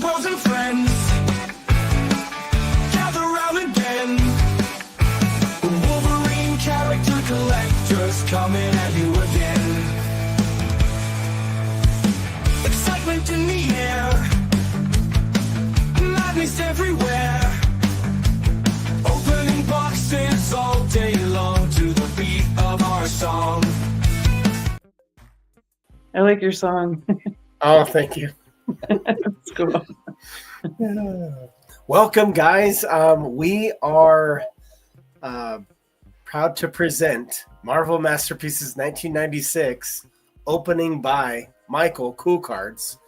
bros and friends, gather round again. Wolverine character collectors coming at you again. Excitement in the air, madness everywhere. Opening boxes all day long to the beat of our song. I like your song. Oh, thank you. That's cool. Welcome, guys. We are proud to present Marvel Masterpieces 1996, opening by Michael Cool Cards.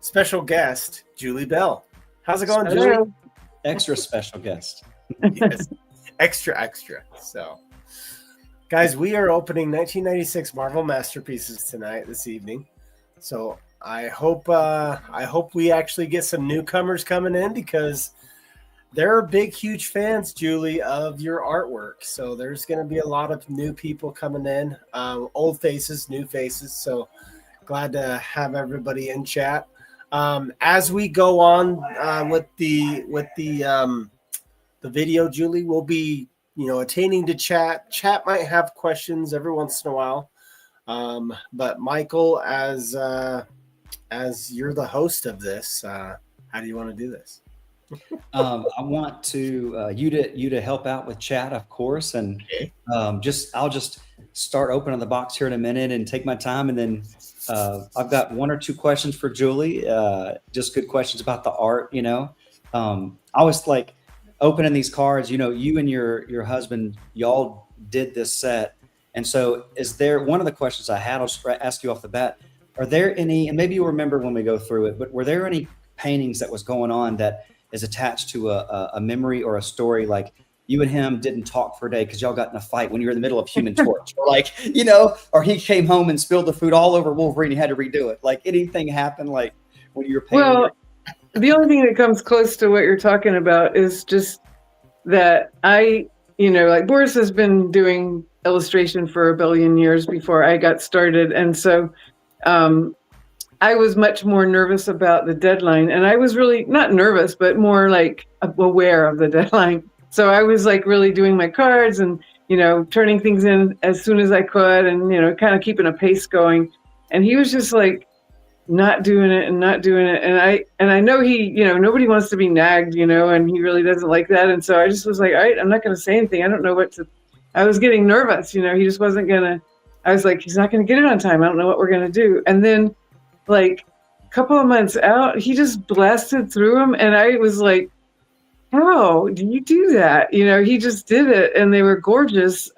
Special guest, Julie Bell. How's it going, Julie? Extra special guest. Yes, extra. So, guys, we are opening 1996 Marvel Masterpieces tonight, this evening. So I hope we actually get some newcomers coming in, because they're big, huge fans, Julie, of your artwork. So there's going to be a lot of new people coming in, old faces, new faces. So glad to have everybody in chat. As we go on with the video, Julie, we'll be attaining to chat. Chat might have questions every once in a while, but Michael, as you're the host of this, how do you want to do this? I want to you to help out with chat, of course, and Okay. I'll just start opening the box here in a minute and take my time, and then I've got one or two questions for Julie, just good questions about the art. I always like opening these cards. You and your husband, y'all did this set, and so is there one of the questions I had? I'll just ask you off the bat. Are there any, and maybe you'll remember when we go through it, but were there any paintings that was going on that is attached to a memory or a story, like you and him didn't talk for a day because y'all got in a fight when you were in the middle of Human Torch, or or he came home and spilled the food all over Wolverine, he had to redo it. Like, anything happened like when you were painting? Well, the only thing that comes close to what you're talking about is just that like Boris has been doing illustration for a billion years before I got started. And so I was much more nervous about the deadline, and I was really not nervous, but more like aware of the deadline. So I was like really doing my cards and, turning things in as soon as I could, and, kind of keeping a pace going. And he was just like not doing it. And I know he, nobody wants to be nagged, and he really doesn't like that. And so I just was like, all right, I'm not going to say anything. I don't know I was getting nervous, he just wasn't I was like, he's not going to get it on time. I don't know what we're going to do. And then like a couple of months out, he just blasted through them. And I was like, how do you do that? He just did it, and they were gorgeous.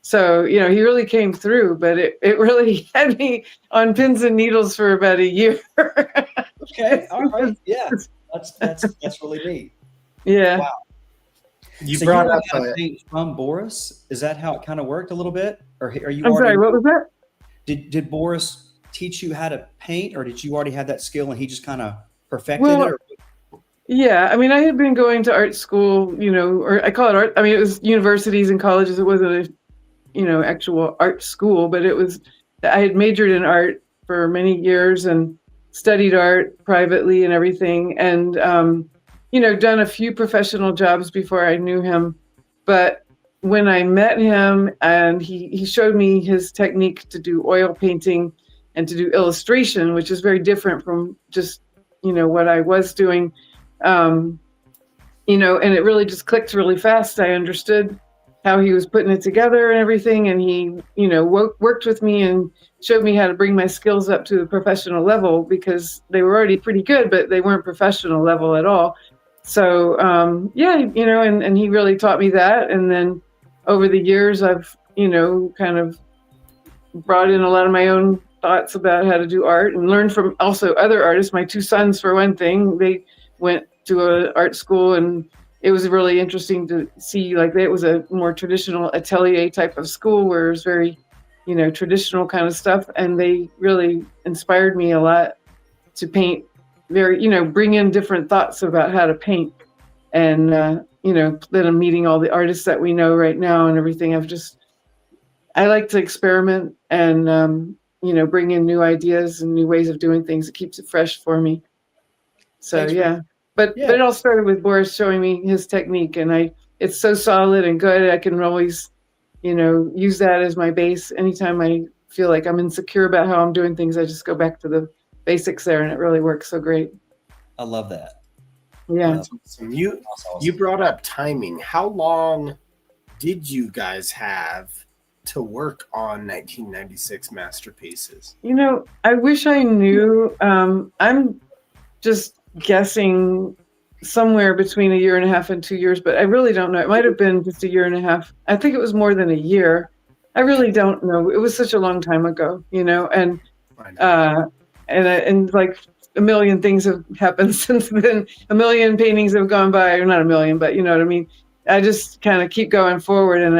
So, he really came through, but it really had me on pins and needles for about a year. Okay. All right. Yeah. That's really neat. Yeah. Wow. You So brought you up got a paint from Boris. Is that how it kind of worked a little bit? Or are you? I'm sorry, what was that? Did Boris teach you how to paint, or did you already have that skill and he just kind of perfected it? Or? Yeah, I mean, I had been going to art school, or I call it art. I mean, it was universities and colleges. It wasn't a, actual art school, but I had majored in art for many years and studied art privately and everything. And, done a few professional jobs before I knew him. But when I met him and he showed me his technique to do oil painting and to do illustration, which is very different from just, what I was doing. And it really just clicked really fast. I understood how he was putting it together and everything. And he, worked with me and showed me how to bring my skills up to the professional level, because they were already pretty good, but they weren't professional level at all. So, and he really taught me that. And then over the years, I've, kind of brought in a lot of my own thoughts about how to do art and learned from also other artists. My two sons, for one thing, they went to an art school, and it was really interesting to see, like, it was a more traditional atelier type of school where it was very, traditional kind of stuff. And they really inspired me a lot to paint very, bring in different thoughts about how to paint. And, then I'm meeting all the artists that we know right now and everything. I like to experiment and, bring in new ideas and new ways of doing things. It keeps it fresh for me. So Thanks for- yeah, but Yeah. it all started with Boris showing me his technique, and it's so solid and good. I can always, use that as my base. Anytime I feel like I'm insecure about how I'm doing things, I just go back to the basics there, and it really works so great. I love that. Yeah. That's awesome. You Awesome. brought up timing. How long did you guys have to work on 1996 masterpieces? I wish I knew. I'm just guessing somewhere between a year and a half and 2 years, but I really don't know. It might have been just a year and a half. I think it was more than a year. I really don't know. It was such a long time ago, and I know. and like a million things have happened since then. A million paintings have gone by, or not a million, but you know what I mean. I just kind of keep going forward, and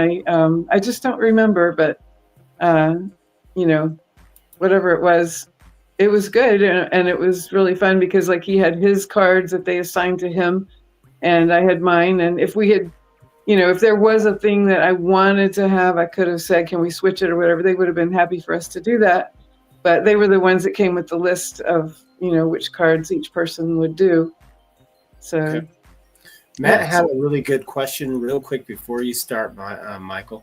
I just don't remember, but whatever it was good, and it was really fun because like he had his cards that they assigned to him, and I had mine, and if we had, if there was a thing that I wanted to have, I could have said, can we switch it or whatever. They would have been happy for us to do that, but they were the ones that came with the list of which cards each person would do. So Okay. Matt had a really good question real quick before you start, Michael.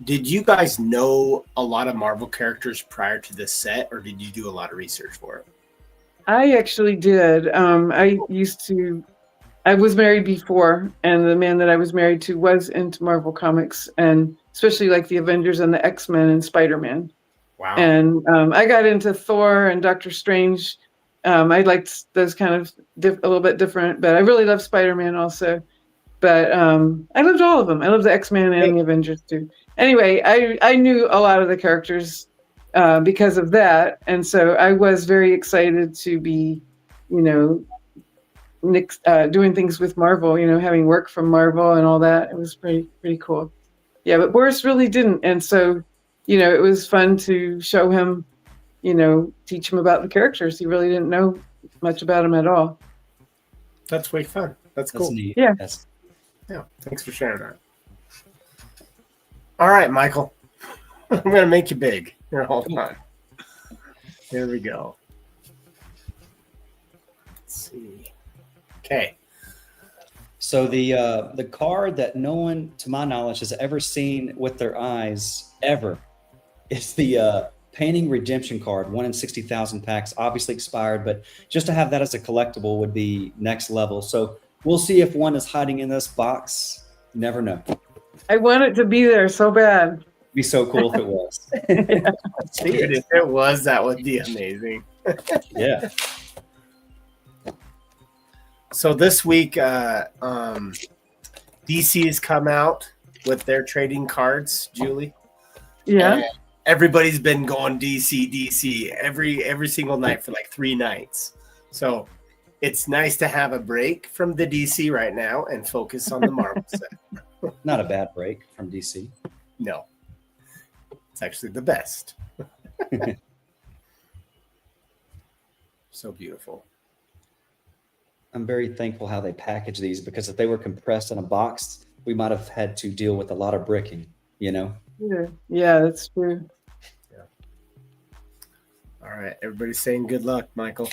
Did you guys know a lot of Marvel characters prior to this set, or did you do a lot of research for it? I actually did. I was married before, and the man that I was married to was into Marvel Comics, and especially like the Avengers and the X-Men and Spider-Man. Wow. And I got into Thor and Doctor Strange. I liked those kind of a little bit different, but I really love Spider-Man also. But I loved all of them. I loved the X-Men and the Avengers too. Anyway, I knew a lot of the characters because of that, and so I was very excited to be, doing things with Marvel. Having work from Marvel and all that. It was pretty cool. Yeah, but Boris really didn't, and so it was fun to show him, teach him about the characters. He really didn't know much about them at all. That's way fun. That's That's cool. neat. Yeah. Yeah, thanks for sharing that. All right, Michael. I'm going to make you big. Here, hold on. Here we go. Let's see. Okay. So the card that no one, to my knowledge, has ever seen with their eyes ever is the painting redemption card, 1 in 60,000 packs, obviously expired, but just to have that as a collectible would be next level. So we'll see if one is hiding in this box. Never know. I want it to be there so bad. It'd be so cool if it was. Dude, if it was, that would be amazing. Yeah. So this week, DC has come out with their trading cards, Julie. Yeah. And everybody's been going DC every single night for like 3 nights. So it's nice to have a break from the DC right now and focus on the Marvel set. Not a bad break from DC. No, it's actually the best. So beautiful. I'm very thankful how they package these, because if they were compressed in a box, we might have had to deal with a lot of bricking, Yeah, that's true. All right, everybody's saying good luck, Michael.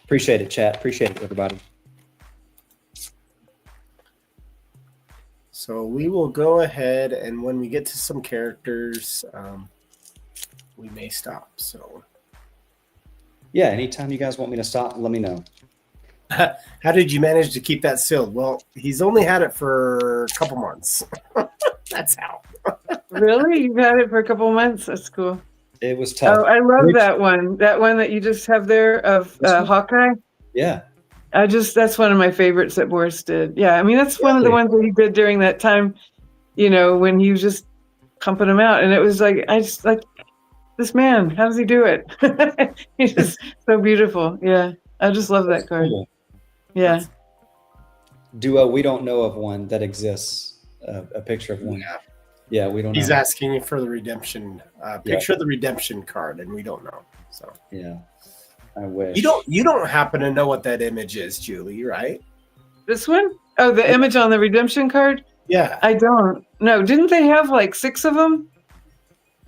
Appreciate it, chat. Appreciate it, everybody. So we will go ahead, and when we get to some characters, we may stop. So Yeah, anytime you guys want me to stop, let me know. how did you manage to keep that sealed? Well, he's only had it for a couple months. That's how. Really? You've had it for a couple of months? That's cool. It was tough. Oh, I love that one. That one that you just have there of Hawkeye. Yeah. That's one of my favorites that Boris did. Yeah, I mean, that's one of the ones that he did during that time, when he was just pumping them out. And it was like, I just like, this man, how does he do it? He's just so beautiful. Yeah, I just love that card. Cool. Yeah. We don't know of one that exists, a picture of one. Yeah, we don't know. He's asking you for the redemption picture of the redemption card, and we don't know. So Yeah, I wish. you don't happen to know what that image is, Julie, right? This one? Oh, the image on the redemption card? Yeah, I don't. No, didn't they have like 6 of them?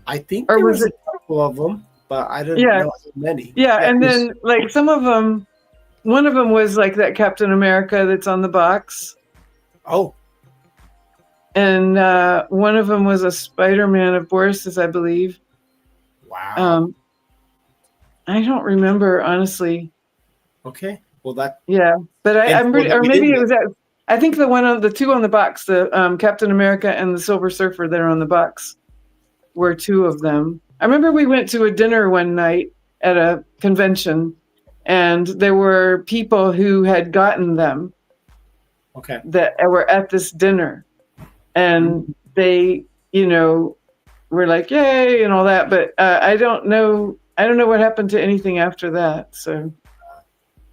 I think Or there was was a couple of them. but I didn't Yeah. know how many. Yeah, and there's- then like some of them, one of them was like that Captain America that's on the box, Oh, and one of them was a Spider-Man of Boris's, I believe. wow. I don't remember honestly. Okay. Well, that Yeah, but I'm info pretty, that or we maybe didn't it was that. I think the two on the box, the Captain America and the Silver Surfer that are on the box, were two of them. I remember we went to a dinner one night at a convention, and there were people who had gotten them okay. that were at this dinner, and they, were like, "Yay!" and all that. But I don't know. I don't know what happened to anything after that. So.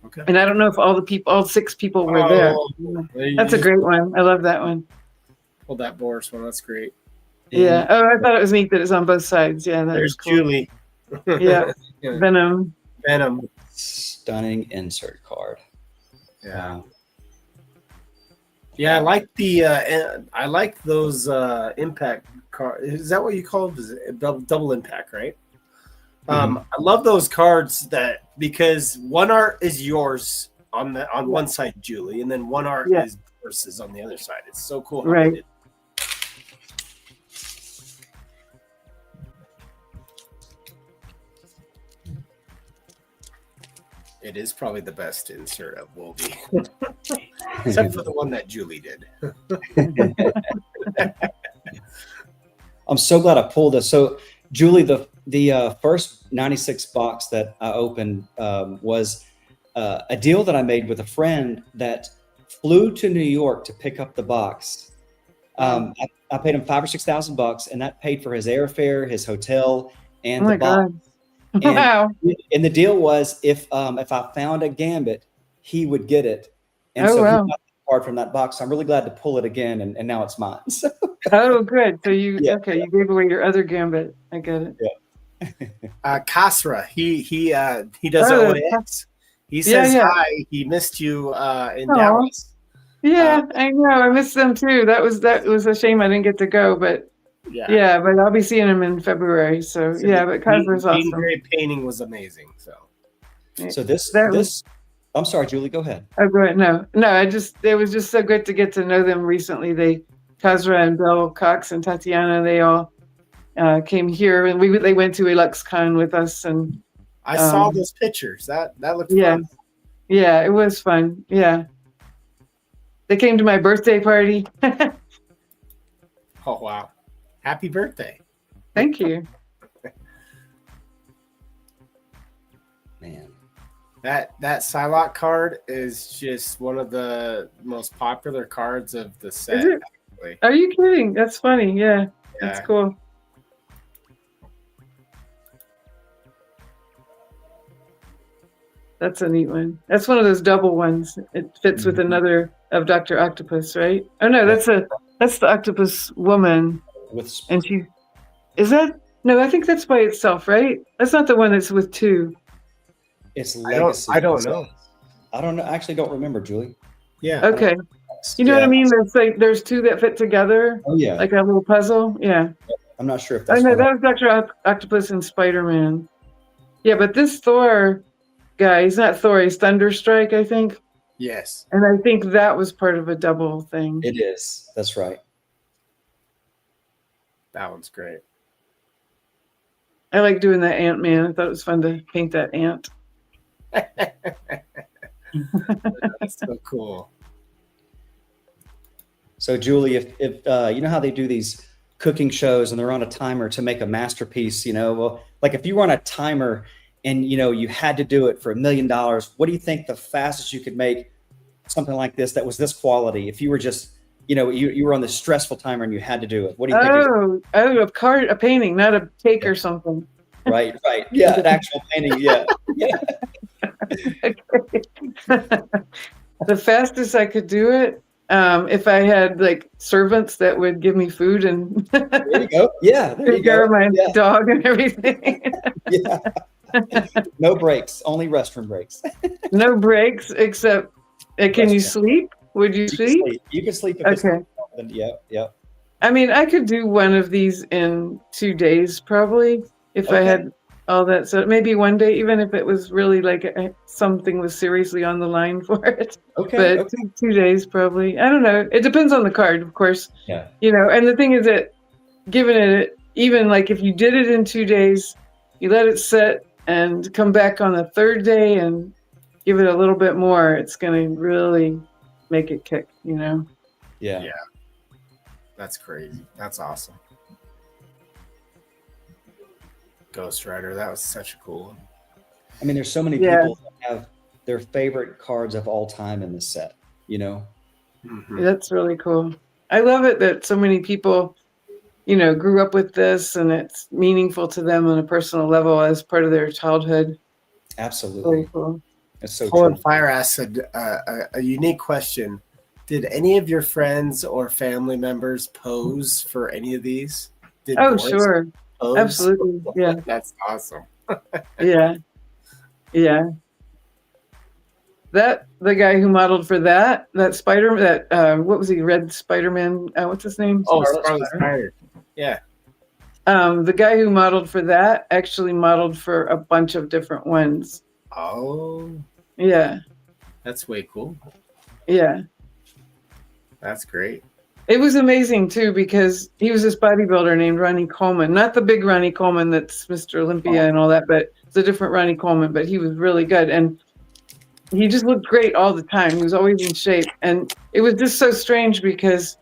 Okay. And I don't know if all 6 people were there. That's a great one. I love that one. Pull that Boris one. That's great. Yeah. Oh, I thought it was neat that it's on both sides. Yeah, that There's was cool. Julie. Yeah. Yeah. Venom. Venom. Stunning insert card. Yeah. Wow. Yeah, I like those impact cards. Is that what you call them? Is it double impact, right? I love those cards because one art is yours on one side, Julie, and then one art is versus on the other side. It's so cool. How Right. they did. It is probably the best insert of Wolby, except for the one that Julie did. I'm so glad I pulled this. So, Julie, the first 96 box that I opened was a deal that I made with a friend that flew to New York to pick up the box. I paid him $5,000 or $6,000, and that paid for his airfare, his hotel, and the box. God. Wow. And the deal was if I found a Gambit, he would get it. And Oh, so wow. he got the card from that box. I'm really glad to pull it again, and now it's mine. So, Oh, good. So you Yeah. you gave away your other Gambit. I get it. Kasra, he does Oh, OAX. He says yeah. hi. He missed you in Aw. Dallas. Yeah, I know. I missed them too. That was a shame I didn't get to go, but yeah, but I'll be seeing him in February. So yeah, but Kaiser's awesome. Grade painting was amazing. so this I'm sorry, Julie, go ahead. Oh, go ahead. No, it was just so good to get to know them recently. Kazra and Bill Cox and Tatiana, they all came here, and they went to EluxCon with us, and I saw those pictures. That looked fun. Yeah, it was fun. Yeah, they came to my birthday party. Oh wow! Happy birthday! Thank you. Man. That Psylocke card is just one of the most popular cards of the set. Is it? Actually. Are you kidding? That's funny. Yeah, that's cool. That's a neat one. That's one of those double ones. It fits with another of Dr. Octopus, right? Oh no, that's the Octopus woman. And no, I think that's by itself, right? That's not the one that's with 2. It's legacy. I don't know. I don't know. I actually don't remember, Julie. Yeah. Okay. You know what I mean? There's 2 that fit together. Oh yeah. Like a little puzzle. Yeah. I'm not sure if Oh that's no, that was Dr. Octopus and Spider-Man. Yeah, but this Thor guy, he's not Thor, he's Thunderstrike, I think. Yes. And I think that was part of a double thing. It is. That's right. That one's great. I like doing that Ant-Man. I thought it was fun to paint that ant. That's so cool. So Julie, if you know how they do these cooking shows and they're on a timer to make a masterpiece, well, like if you were on a timer and you had to do it for $1 million, what do you think the fastest you could make something like this that was this quality? If you were just, you were on this stressful timer and you had to do it, what do you think? A painting, not a cake or something. Right. Yeah, an actual painting. Yeah. The fastest I could do it, if I had like servants that would give me food and there you go. Yeah, there you take care go. of my dog and everything. Yeah. No breaks, only restroom breaks. No breaks except. Can you sleep? Would you sleep? You can sleep. Okay. Yeah. I mean, I could do one of these in 2 days probably if I had all that. So maybe one day, even if it was really like something was seriously on the line for it. Okay. But Okay. 2 days probably. I don't know. It depends on the card, of course. Yeah. You know, and the thing is that given it, even like if you did it in 2 days, you let it sit and come back on the third day and give it a little bit more, it's going to really make it kick, you know? Yeah. Yeah. That's crazy. That's awesome. Ghost Rider, that was such a cool one. I mean, there's so many Yeah. people that have their favorite cards of all time in this set, you know? Mhm. That's really cool. I love it that so many people, you know, grew up with this and it's meaningful to them on a personal level as part of their childhood. Absolutely. Really cool. It's so Colin true. Fire asked a unique question. Did any of your friends or family members pose for any of these? Did Oh, boys sure. pose? Absolutely. Yeah. That's awesome. Yeah. Yeah. The guy who modeled for that Spider, what was he? Red Spider-Man. What's his name? Oh, Scarlet Scarlet Spider. Spider. Yeah. The guy who modeled for that actually modeled for a bunch of different ones. Oh, Yeah. that's way cool. Yeah. That's great. It was amazing too because he was this bodybuilder named Ronnie Coleman, not the big Ronnie Coleman that's Mr. Olympia and all that, but it's a different Ronnie Coleman. But he was really good, and he just looked great all the time. He was always in shape, and it was just so strange because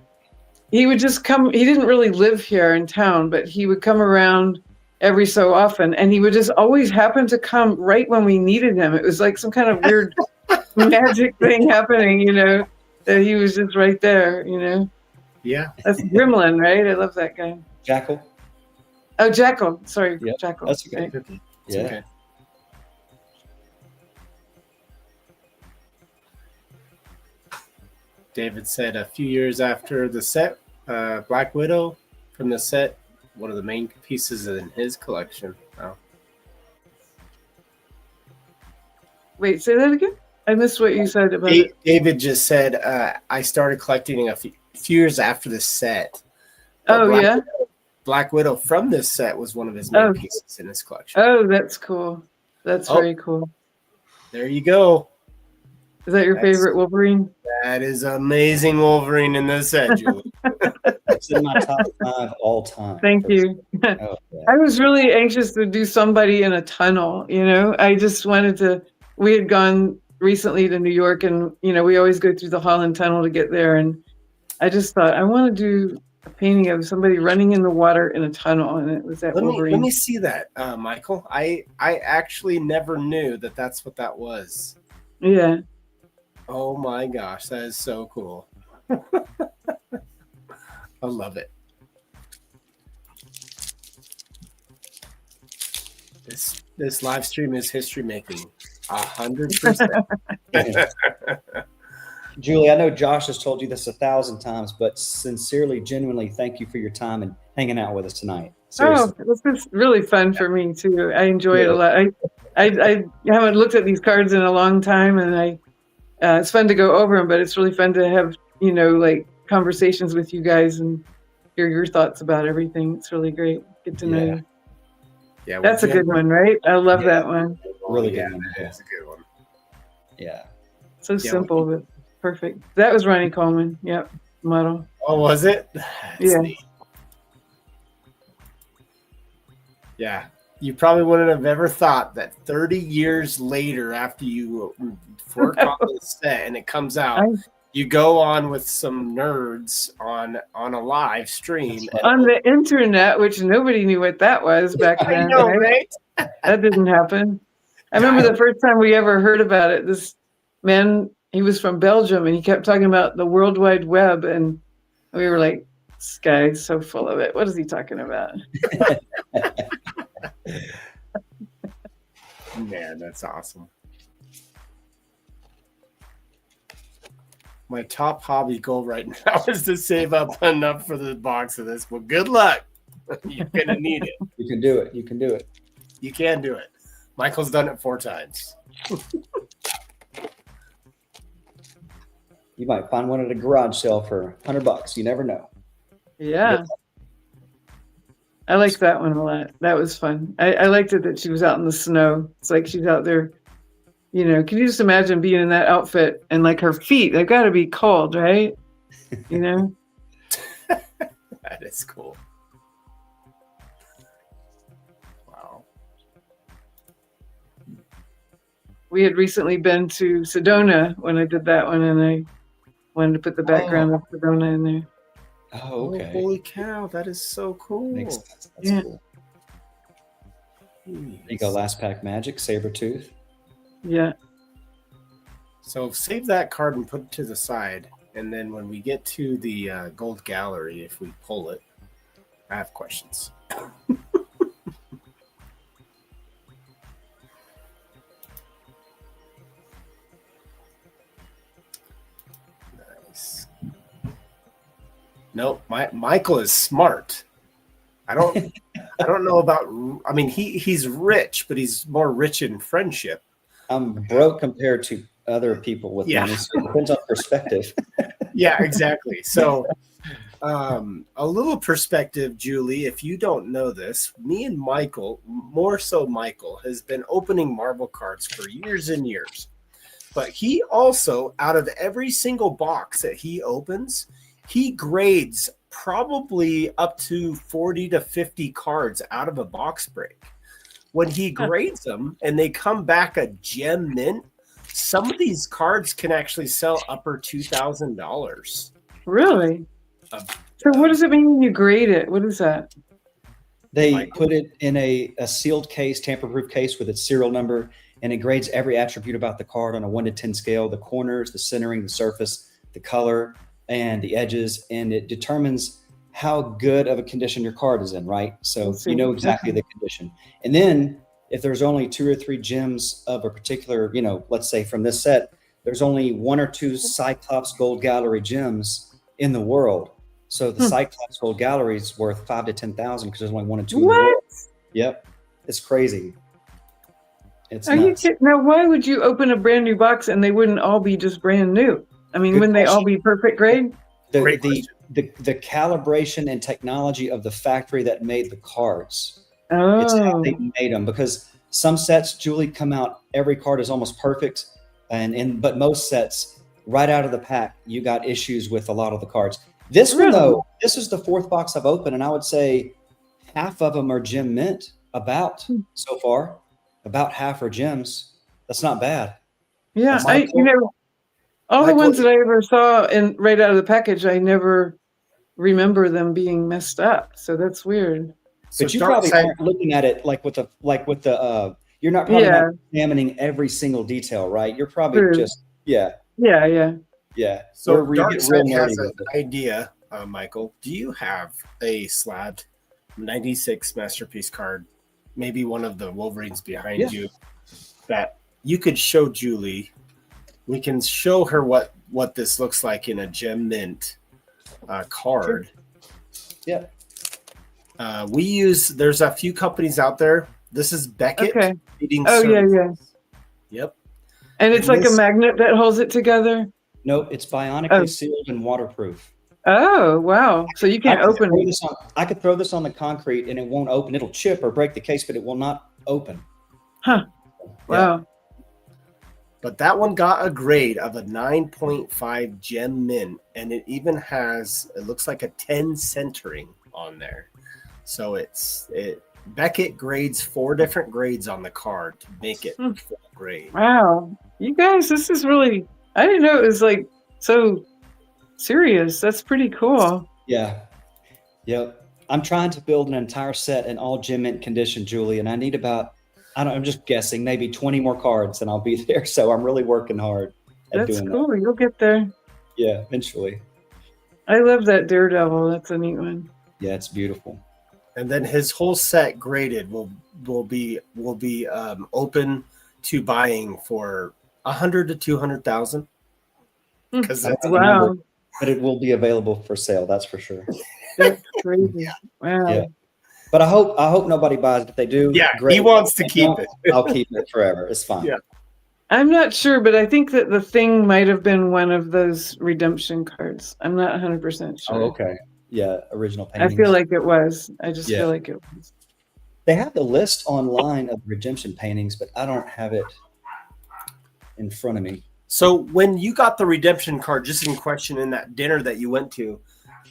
he would just come. He didn't really live here in town, but he would come around every so often, and he would just always happen to come right when we needed him. It was like some kind of weird magic thing happening, you know, that he was just right there, you know. Yeah. That's Gremlin, right? I love that guy. Jackal. Oh, Jackal. Sorry, Yep, Jackal. that's okay. Right. It's Yeah. okay. David said a few years after the set, Black Widow from the set, one of the main pieces in his collection. Oh. Wait, say that again? I missed what you said about it. David just said, I started collecting a few years after the set. Oh, yeah? Black Widow from this set was one of his main Oh. pieces in his collection. Oh, that's cool. That's Oh. very cool. There you go. Is that your That's- favorite Wolverine? That is amazing Wolverine in this set, Julie. It's in my top 5 all time. Thank you. Oh, yeah. I was really anxious to do somebody in a tunnel, you know? I just wanted to, we had gone recently to New York and, you know, we always go through the Holland Tunnel to get there. And I just thought, I want to do a painting of somebody running in the water in a tunnel. And it was that Wolverine. Let me see that, Michael. I actually never knew that that's what that was. Yeah. Oh my gosh, that is so cool. I love it. This live stream is history making. 100%. Julie, I know Josh has told you this 1,000 times, but sincerely, genuinely, thank you for your time and hanging out with us tonight. Seriously. Oh, this is really fun for me too. I enjoy it a lot. I haven't looked at these cards in a long time, and it's fun to go over them. But it's really fun to have, you know, like conversations with you guys and hear your thoughts about everything. It's really great. Get to know you. Yeah, That's a good one, right? I love that one. Really Yeah, good one. that's a good one. Yeah. So simple, but perfect. That was Ronnie Coleman. Yep, model. Oh, was it? That's Yeah. neat. Yeah. You probably wouldn't have ever thought that 30 years later, after you work on the set and it comes out, you go on with some nerds on a live stream. On the internet, which nobody knew what that was back I then. know, right? right? That didn't happen. I remember the first time we ever heard about it. This man, he was from Belgium, and he kept talking about the World Wide Web, and we were like, "This guy's so full of it. What is he talking about?" Man, that's awesome. My top hobby goal right now is to save up enough for the box of this. Well, good luck. You're going to need it. You can do it. You can do it. You can do it. Michael's done it 4 times. You might find one at a garage sale for $100. You never know. Yeah. I liked that one a lot. That was fun. I liked it that she was out in the snow. It's like she's out there, you know, can you just imagine being in that outfit and like her feet, they've got to be cold, right? You know? That is cool. Wow. We had recently been to Sedona when I did that one, and I wanted to put the background of Sedona in there. Oh, okay. Oh, holy cow, that is so cool. Makes sense. That's Yeah. cool. There you go, Last Pack Magic, Sabretooth. Yeah. So save that card and put it to the side. And then when we get to the gold gallery, if we pull it, I have questions. Nice. Nope, Michael is smart. I don't know about. I mean, he's rich, but he's more rich in friendship. I'm broke compared to other people with Yeah. money, so it depends on perspective. Yeah, exactly. So, a little perspective, Julie, if you don't know this, me and Michael, more so Michael, has been opening Marvel cards for years and years. But he also, out of every single box that he opens, he grades probably up to 40 to 50 cards out of a box break. When he grades them and they come back a gem mint, some of these cards can actually sell upper $2,000. Really? So what does it mean when you grade it? What is that? They Michael? put it in a sealed case, tamper-proof case with its serial number, and it grades every attribute about the card on a 1 to 10 scale: the corners, the centering, the surface, the color, and the edges, and it determines how good of a condition your card is in, right? So you know exactly the condition. And then if there's only 2 or 3 gems of a particular, you know, let's say from this set, there's only 1 or 2 Cyclops Gold Gallery gems in the world. So the Cyclops Gold Gallery is worth 5 to 10,000 because there's only 1 or 2 in the What? world. Yep, it's crazy. It's Are you nuts. kidding? Now, why would you open a brand new box and they wouldn't all be just brand new? I mean, Good wouldn't they all question. be perfect grade? Great The calibration and technology of the factory that made the cards. Oh, It's how they made them, because some sets, Julie, come out, every card is almost perfect, but most sets right out of the pack, you got issues with a lot of the cards. This one though, this is the 4th box I've opened, and I would say half of them are gem mint so far. About half are gems. That's not bad. yeah. That's You know, all the Michael- ones that I ever saw right out of the package, I never remember them being messed up. So that's weird. But you Dark probably Side- aren't looking at it like with the you're not probably not examining every single detail, right? You're probably True. just Yeah. So where you Dark get Side real has nerdy an with it. idea, Michael. Do you have a Slab 96 masterpiece card, maybe one of the Wolverines behind you, that you could show Julie? We can show her what this looks like in a gem mint card. Yeah. There's a few companies out there. This is Beckett. Okay. Reading Oh, yeah, Services. Yep. And it's And like a this- magnet that holds it together. Nope, it's bionically Oh. sealed and waterproof. Oh, wow. So you can't open it. I could throw this on the concrete and it won't open. It'll chip or break the case, but it will not open. Huh. Wow. But that one got a grade of a 9.5 gem mint, and it even has, it looks like a 10 centering on there. So Beckett grades 4 different grades on the card to make it full grade. Wow. You guys, this is really, I didn't know it was like so serious. That's pretty cool. Yeah. Yep. I'm trying to build an entire set in all gem mint condition, Julie, and I need I'm just guessing, maybe 20 more cards and I'll be there. So I'm really working hard at That's doing cool. that. You'll get there. Yeah, eventually. I love that Daredevil. That's a neat one. Yeah, it's beautiful. And then his whole set graded will be open to buying for 100 to 200,000. Because I that's don't know the Wow. number, but it will be available for sale. That's for sure. That's crazy. Wow. Yeah. But I hope nobody buys it. If they do, Yeah, great. he wants to If they keep don't, it. I'll keep it forever. It's fine. Yeah. I'm not sure, but I think that the Thing might have been one of those redemption cards. I'm not 100% sure. Oh, okay. original I paintings. feel like it was. I just Yeah. feel like it was. They have the list online of redemption paintings, but I don't have it in front of me. So when you got the redemption card, just in question in that dinner that you went to,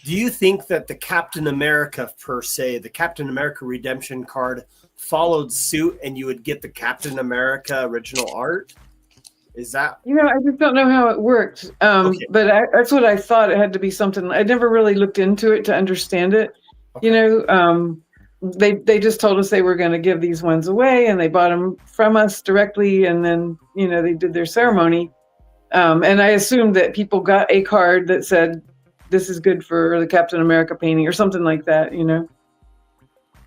do you think that the Captain America per se, the Captain America redemption card followed suit and you would get the Captain America original art? Is that? I just don't know how it worked. Okay. But that's what I thought. It had to be something. I never really looked into it to understand it. Okay. They just told us they were going to give these ones away, and they bought them from us directly, and then they did their ceremony. And I assumed that people got a card that said, "This is good for the Captain America painting" or something like that.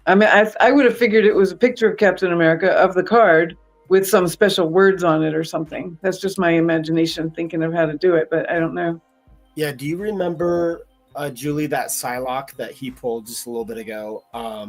I mean, I would have figured it was a picture of Captain America of the card with some special words on it or something. That's just my imagination thinking of how to do it, but I don't know. Yeah. Do you remember, Julie, that Psylocke that he pulled just a little bit ago?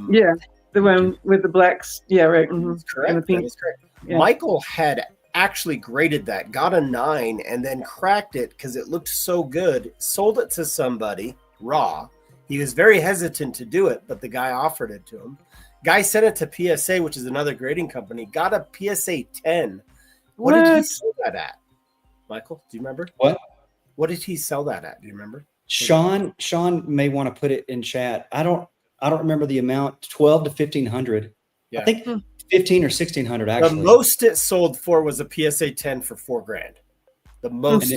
Yeah, the one with the blacks. Yeah, right. Mm-hmm. That's correct. And the pink. That is correct. Yeah. Michael had actually graded that, got a 9, and then cracked it because it looked so good. Sold it to somebody raw. He was very hesitant to do it, but the guy offered it to him. Guy sent it to PSA, which is another grading company. Got a PSA 10. What did he sell that at? Michael, do you remember? What did he sell that at? Do you remember? Sean may want to put it in chat. I don't remember the amount. 12 to 1,500. Yeah. I think 15 or 1,600 actually. The most it sold for was a PSA 10 for $4,000. The most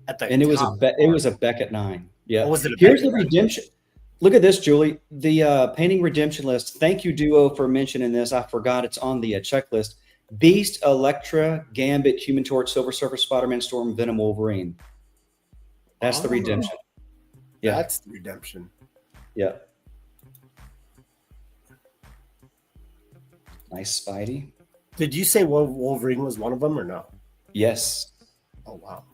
at the and it top. was a Beckett 9. Yeah. Or was it a Here's the Beckett 9? redemption. Look at this, Julie. The painting redemption list. Thank you, Duo, for mentioning this. I forgot it's on the checklist. Beast, Elektra, Gambit, Human Torch, Silver Surfer, Spider-Man, Storm, Venom, Wolverine. That's the redemption. Yeah. That's the redemption. Yeah. Nice Spidey. Did you say Wolverine was one of them or no? Yes. Oh, wow.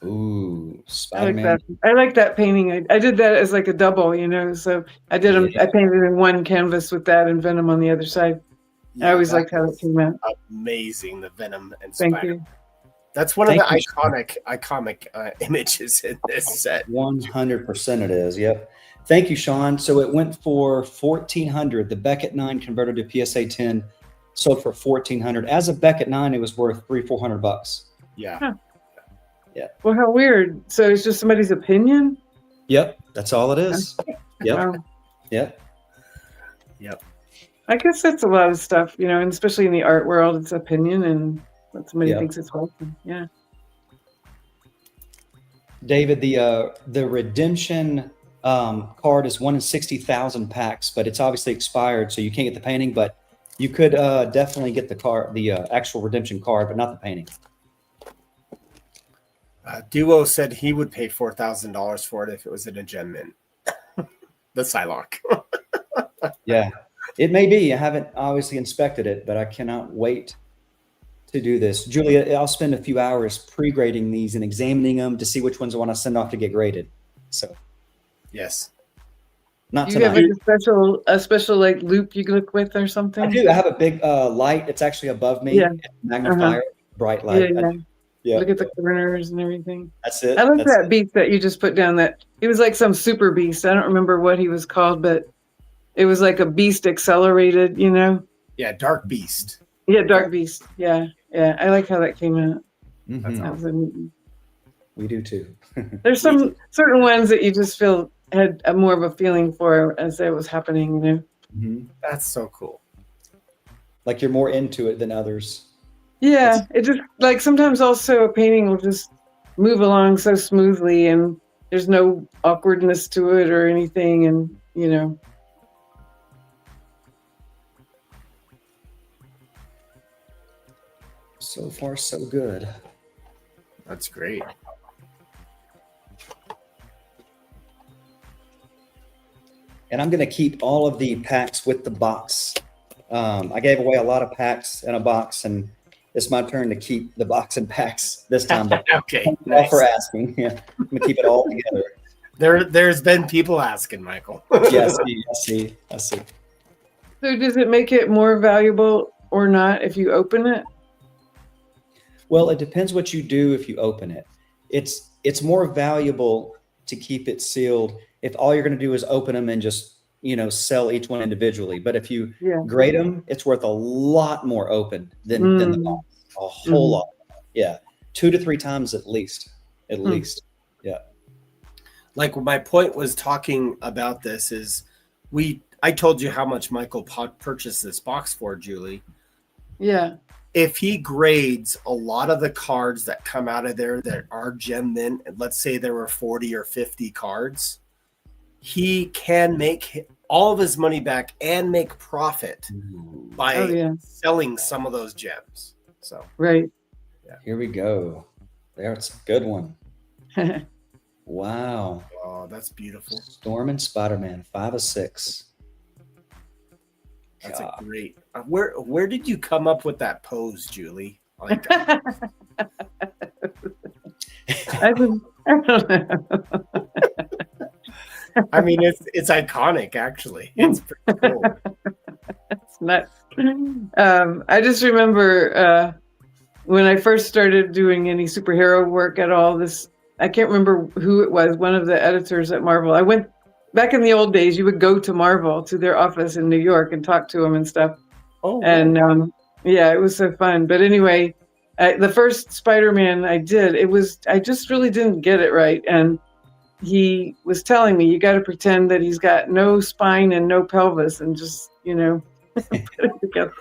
Ooh, Spider-Man. I like that painting. I did that as like a double, so I did them. Yeah. I painted in one canvas with that and Venom on the other side. Yeah, I always that liked how it came out. amazing, the Venom and Thank Spider. you. That's one of Thank the you. iconic images in this set. 100% it is. Yep. Thank you, Sean. So it went for 1,400. The Beckett 9 converted to PSA 10 sold for 1,400. As a Beckett 9, it was worth $300-400. Yeah. Huh. Yeah. Well, how weird. So it's just somebody's opinion? Yep. That's all it is. Yep. Wow. Yep. Yep. I guess that's a lot of stuff, and especially in the art world, it's opinion and what somebody thinks it's wholesome. Yeah. David, the redemption card is 1 in 60,000 packs, but it's obviously expired, so you can't get the painting. But you could definitely get the actual redemption card, but not the painting. Duo said he would pay $4,000 for it if it was in a gem mint. The Psylocke. Yeah, it may be. I haven't obviously inspected it, but I cannot wait to do this. Julia, I'll spend a few hours pre-grading these and examining them to see which ones I want to send off to get graded. So, Yes. not You have tonight. like a special like loop you look with or something? I do. I have a big light. It's actually above me. Yeah. It's a magnifier, bright light. Yeah. Yeah. Look at the corners and everything. That's it. I like That's that beast that you just put down. That he was like some super beast. I don't remember what he was called, but it was like a beast accelerated. Yeah, Dark Beast. Yeah, dark beast. Yeah. I like how that came out. Mhm. That was a neat one. We do too. There's some certain ones that you just feel had more of a feeling for as it was happening. Mhm. That's so cool. Like you're more into it than others. Yeah, it just like sometimes also a painting will just move along so smoothly and there's no awkwardness to it or anything, and So far, so good. That's great. And I'm going to keep all of the packs with the box. I gave away a lot of packs in a box, and it's my turn to keep the box and packs this time. But Okay. thank you all for asking. Yeah, I'm going to keep it all together. There's been people asking, Michael. Yeah, I see. so does it make it more valuable or not if you open it? Well, it depends what you do if you open it. it's more valuable to keep it sealed if all you're going to do is open them and just, you know, sell each one individually. But if you grade them, it's worth a lot more open than the box. A whole lot. Yeah. 2 to 3 times at least. At least. Yeah. Like my point was talking about this is I told you how much Michael purchased this box for, Julie. Yeah. If he grades a lot of the cards that come out of there that are gem mint, and let's say there were 40 or 50 cards, he can make all of his money back and make profit by selling some of those gems. So right. Yeah. Here we go. That's a good one. Wow. Oh, that's beautiful. Storm and Spider-Man, 5 of 6. That's a great. Where did you come up with that pose, Julie? Like that. I don't know. I mean, it's iconic. Actually, it's pretty cool. It's nuts. I just remember when I first started doing any superhero work at all. I can't remember who it was. One of the editors at Marvel. I went back in the old days. You would go to Marvel, to their office in New York, and talk to them and stuff. Oh, and yeah, it was so fun. But anyway, the first Spider-Man I did, I just really didn't get it right. And he was telling me, you got to pretend that he's got no spine and no pelvis, and just, you know, put it together.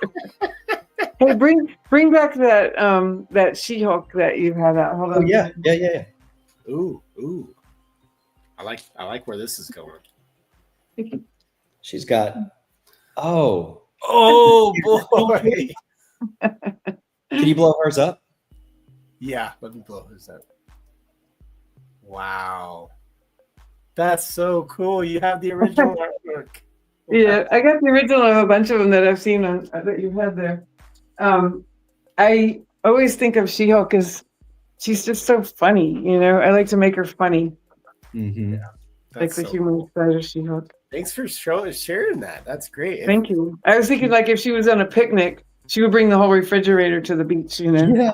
Hey, bring back that She-Hulk that you had out. Hold on. Yeah. Ooh. I like where this is going. She's got. Oh boy. Can you blow hers up? Yeah, let me blow hers up. Wow. That's so cool. You have the original artwork. Yeah, I got the original of a bunch of them that I've seen that you had there. I always think of She-Hulk as she's just so funny, you know. I like to make her funny. Mm-hmm. Yeah, like the human side of She-Hulk. Thanks for sharing that. That's great. Thank you. I was thinking, like, if she was on a picnic, she would bring the whole refrigerator to the beach, you know.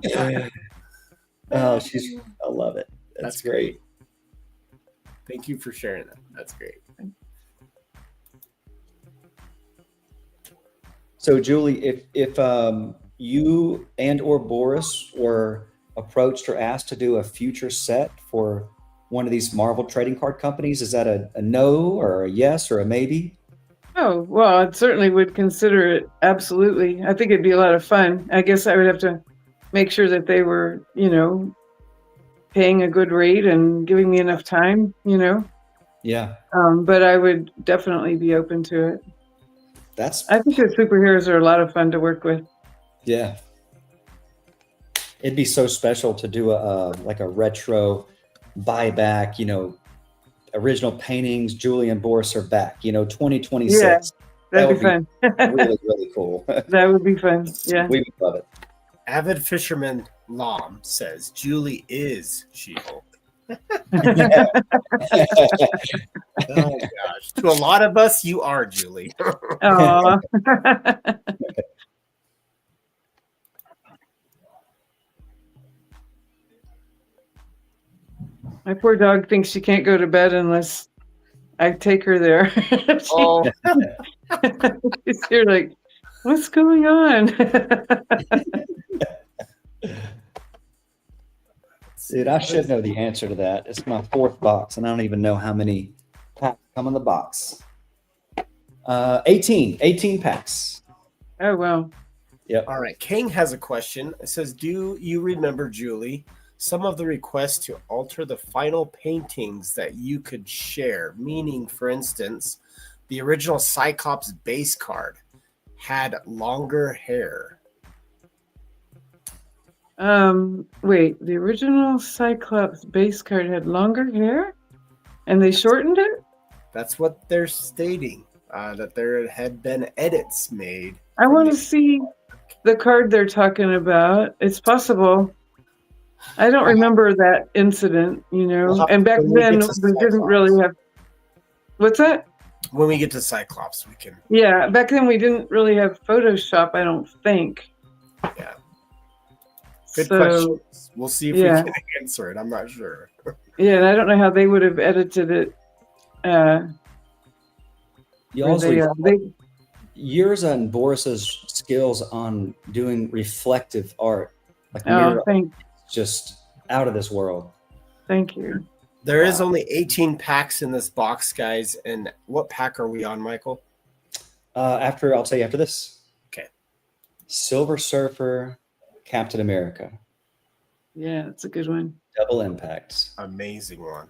Yeah. Oh, I love it. That's great. Thank you for sharing that. That's great. So, Julie, if you and or Boris were approached or asked to do a future set for one of these Marvel trading card companies, is that a no or a yes or a maybe? Oh, well, I certainly would consider it. Absolutely. I think it'd be a lot of fun. I guess I would have to make sure that they were, you know, paying a good rate and giving me enough time, you know. Yeah. But I would definitely be open to it. I think the superheroes are a lot of fun to work with. Yeah. It'd be so special to do a retro buyback, you know, original paintings. Julie and Boris are back, you know, 2026. Yeah, that'd be fun. Really, really cool. That would be fun. Yeah. We would love it. Avid Fisherman Lom says Julie is She-Hulk. Yeah. Oh gosh. To a lot of us, you are Julie. Aww. My poor dog thinks she can't go to bed unless I take her there. She's here like, what's going on? Dude, I should know the answer to that. It's my 4th box, and I don't even know how many packs come in the box. 18 packs. Oh, wow. Yep. All right. King has a question. It says, do you remember, Julie, some of the requests to alter the final paintings that you could share? Meaning, for instance, the original Cyclops base card had longer hair. Wait, the original Cyclops base card had longer hair and they shortened it? That's what they're stating, that there had been edits made. I want to see the card they're talking about. It's possible. I don't remember that incident, you know, and back then we didn't really have, what's that? When we get to Cyclops, we can. Yeah, back then we didn't really have Photoshop, I don't think. Yeah. Good So, question. We'll see if yeah. we can answer it. I'm not sure. Yeah, and I don't know how they would have edited it. Where Y'all's they yours and Boris's skills on doing reflective art, like oh, mirror, thank just out of this world. you. There is only 18 packs in this box, guys. And what pack are we on, Michael? I'll tell you after this. Okay. Silver Surfer, Captain America, Yeah, it's a good one. double impacts. Amazing one.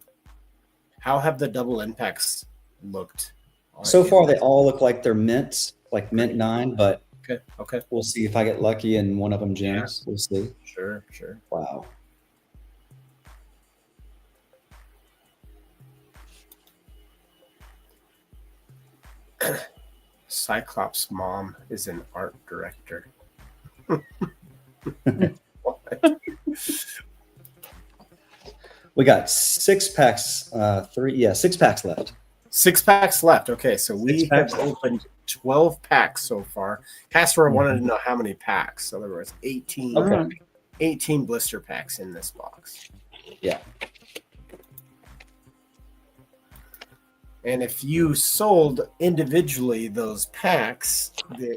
How have the double impacts looked? So far, they all look like they're mints, like mint 9, but Okay. we'll see if I get lucky and one of them gems. We'll see. Sure. Wow. Cyclops' mom is an art director. We got 6 packs, 6 packs left. 6 packs left. Okay, so we Six packs have opened 12 packs so far. Casper wanted to know how many packs. So there was 18, Okay. 18 blister packs in this box. Yeah. And if you sold individually those packs,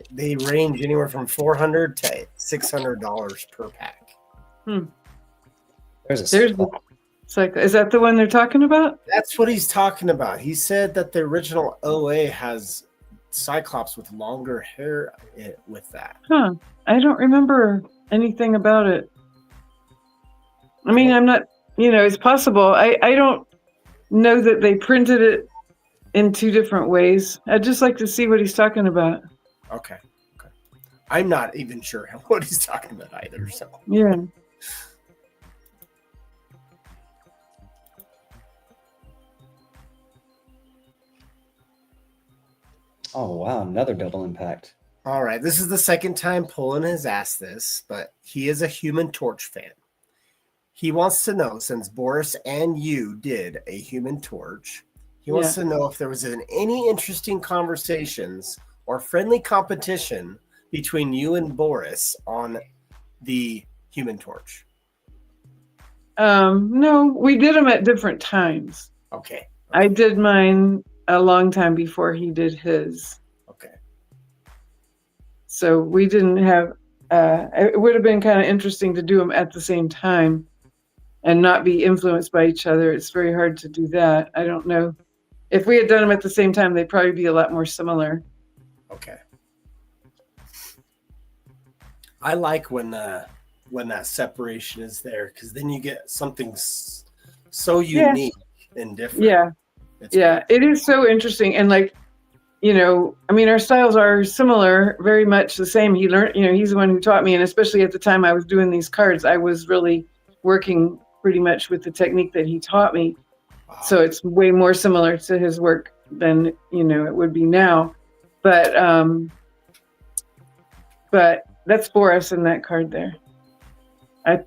they range anywhere from $400 to $600 per pack. There's a There's the, it's like, is that the one they're talking about? That's what he's talking about. He said that the original OA has Cyclops with longer hair with that. Huh. I don't remember anything about it. I mean, I'm not, it's possible. I don't know that they printed it in 2 different ways. I'd just like to see what he's talking about. Okay. I'm not even sure what he's talking about either. So Yeah. Oh, wow. Another double impact. all right, this is the second time Poland has asked this, but he is a Human Torch fan. He wants to know, since Boris and you did a Human Torch, he wants to know if there was any interesting conversations or friendly competition between you and Boris on the Human Torch. No, we did them at different times. Okay. I did mine a long time before he did his. Okay. So we didn't have, it would have been kind of interesting to do them at the same time and not be influenced by each other. It's very hard to do that. I don't know. If we had done them at the same time, they'd probably be a lot more similar. Okay. I like when that separation is there, because then you get something so unique and different. Yeah. It is so interesting. And I mean, our styles are similar, very much the same. He learned, he's the one who taught me. And especially at the time I was doing these cards, I was really working pretty much with the technique that he taught me. Wow. So it's way more similar to his work than, it would be now. But that's Boris in that card there.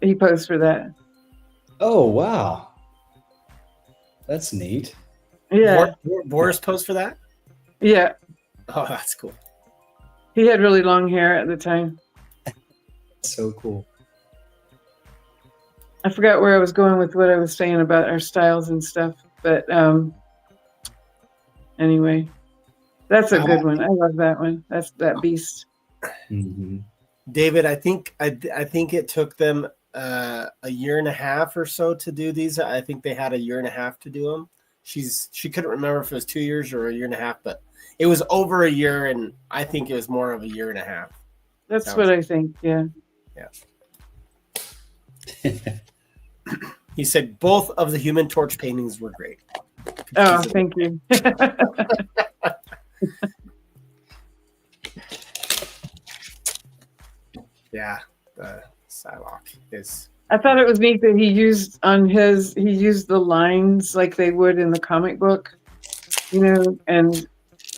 He posed for that. Oh, wow. That's neat. Yeah. Boris posed for that? Yeah. Oh, that's cool. He had really long hair at the time. So cool. I forgot where I was going with what I was saying about our styles and stuff. But anyway, that's a good one. I love that one. That's that beast. Mm-hmm. David, I think it took them a year and a half or so to do these. I think they had a year and a half to do them. She couldn't remember if it was 2 years or a year and a half, but it was over a year, and I think it was more of a year and a half. That's what I think. Yeah. He said both of the Human Torch paintings were great. Oh, thank you. Yeah, the Psylocke is. I thought it was neat that he used the lines like they would in the comic book, and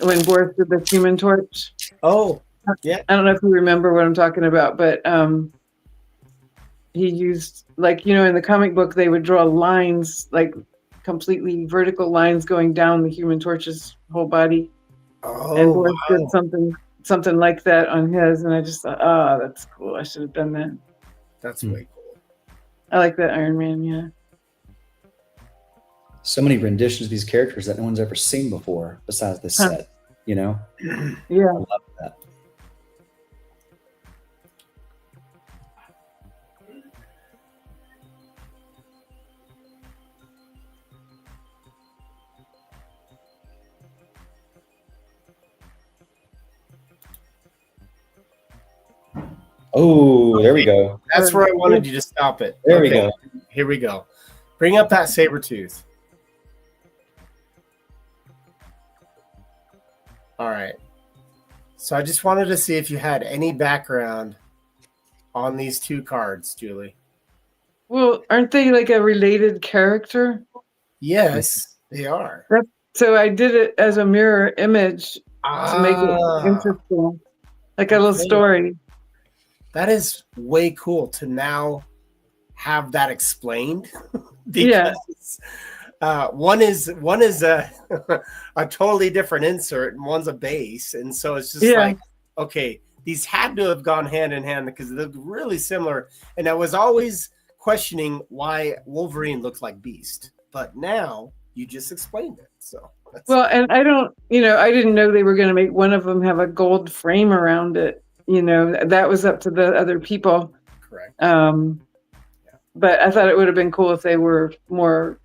when Boris did the Human Torch. Oh, yeah. I don't know if you remember what I'm talking about, but he used, in the comic book, they would draw lines, like completely vertical lines going down the Human Torch's whole body. Oh, and Boris did something like that on his, and I just thought, oh, that's cool. I should have done that. That's way cool. I like that Iron Man. Yeah. So many renditions of these characters that no one's ever seen before besides this Huh. set, you know? Yeah. I love that. Oh, there we go. That's where I wanted you to stop it. There we go. Here we go. Bring up that saber tooth. All right. So I just wanted to see if you had any background on these two cards, Julie. Well, aren't they like a related character? Yes, they are. So I did it as a mirror image to make it interesting, like a little Okay. story. That is way cool to now have that explained. Yeah. Because one is a a totally different insert and one's a base, and so it's just Yeah. like, okay, these had to have gone hand in hand because they look really similar. And I was always questioning why Wolverine looked like Beast, but now you just explained it. So that's Well, and I don't, I didn't know they were going to make one of them have a gold frame around it. That was up to the other people. correct. But I thought it would have been cool if they were more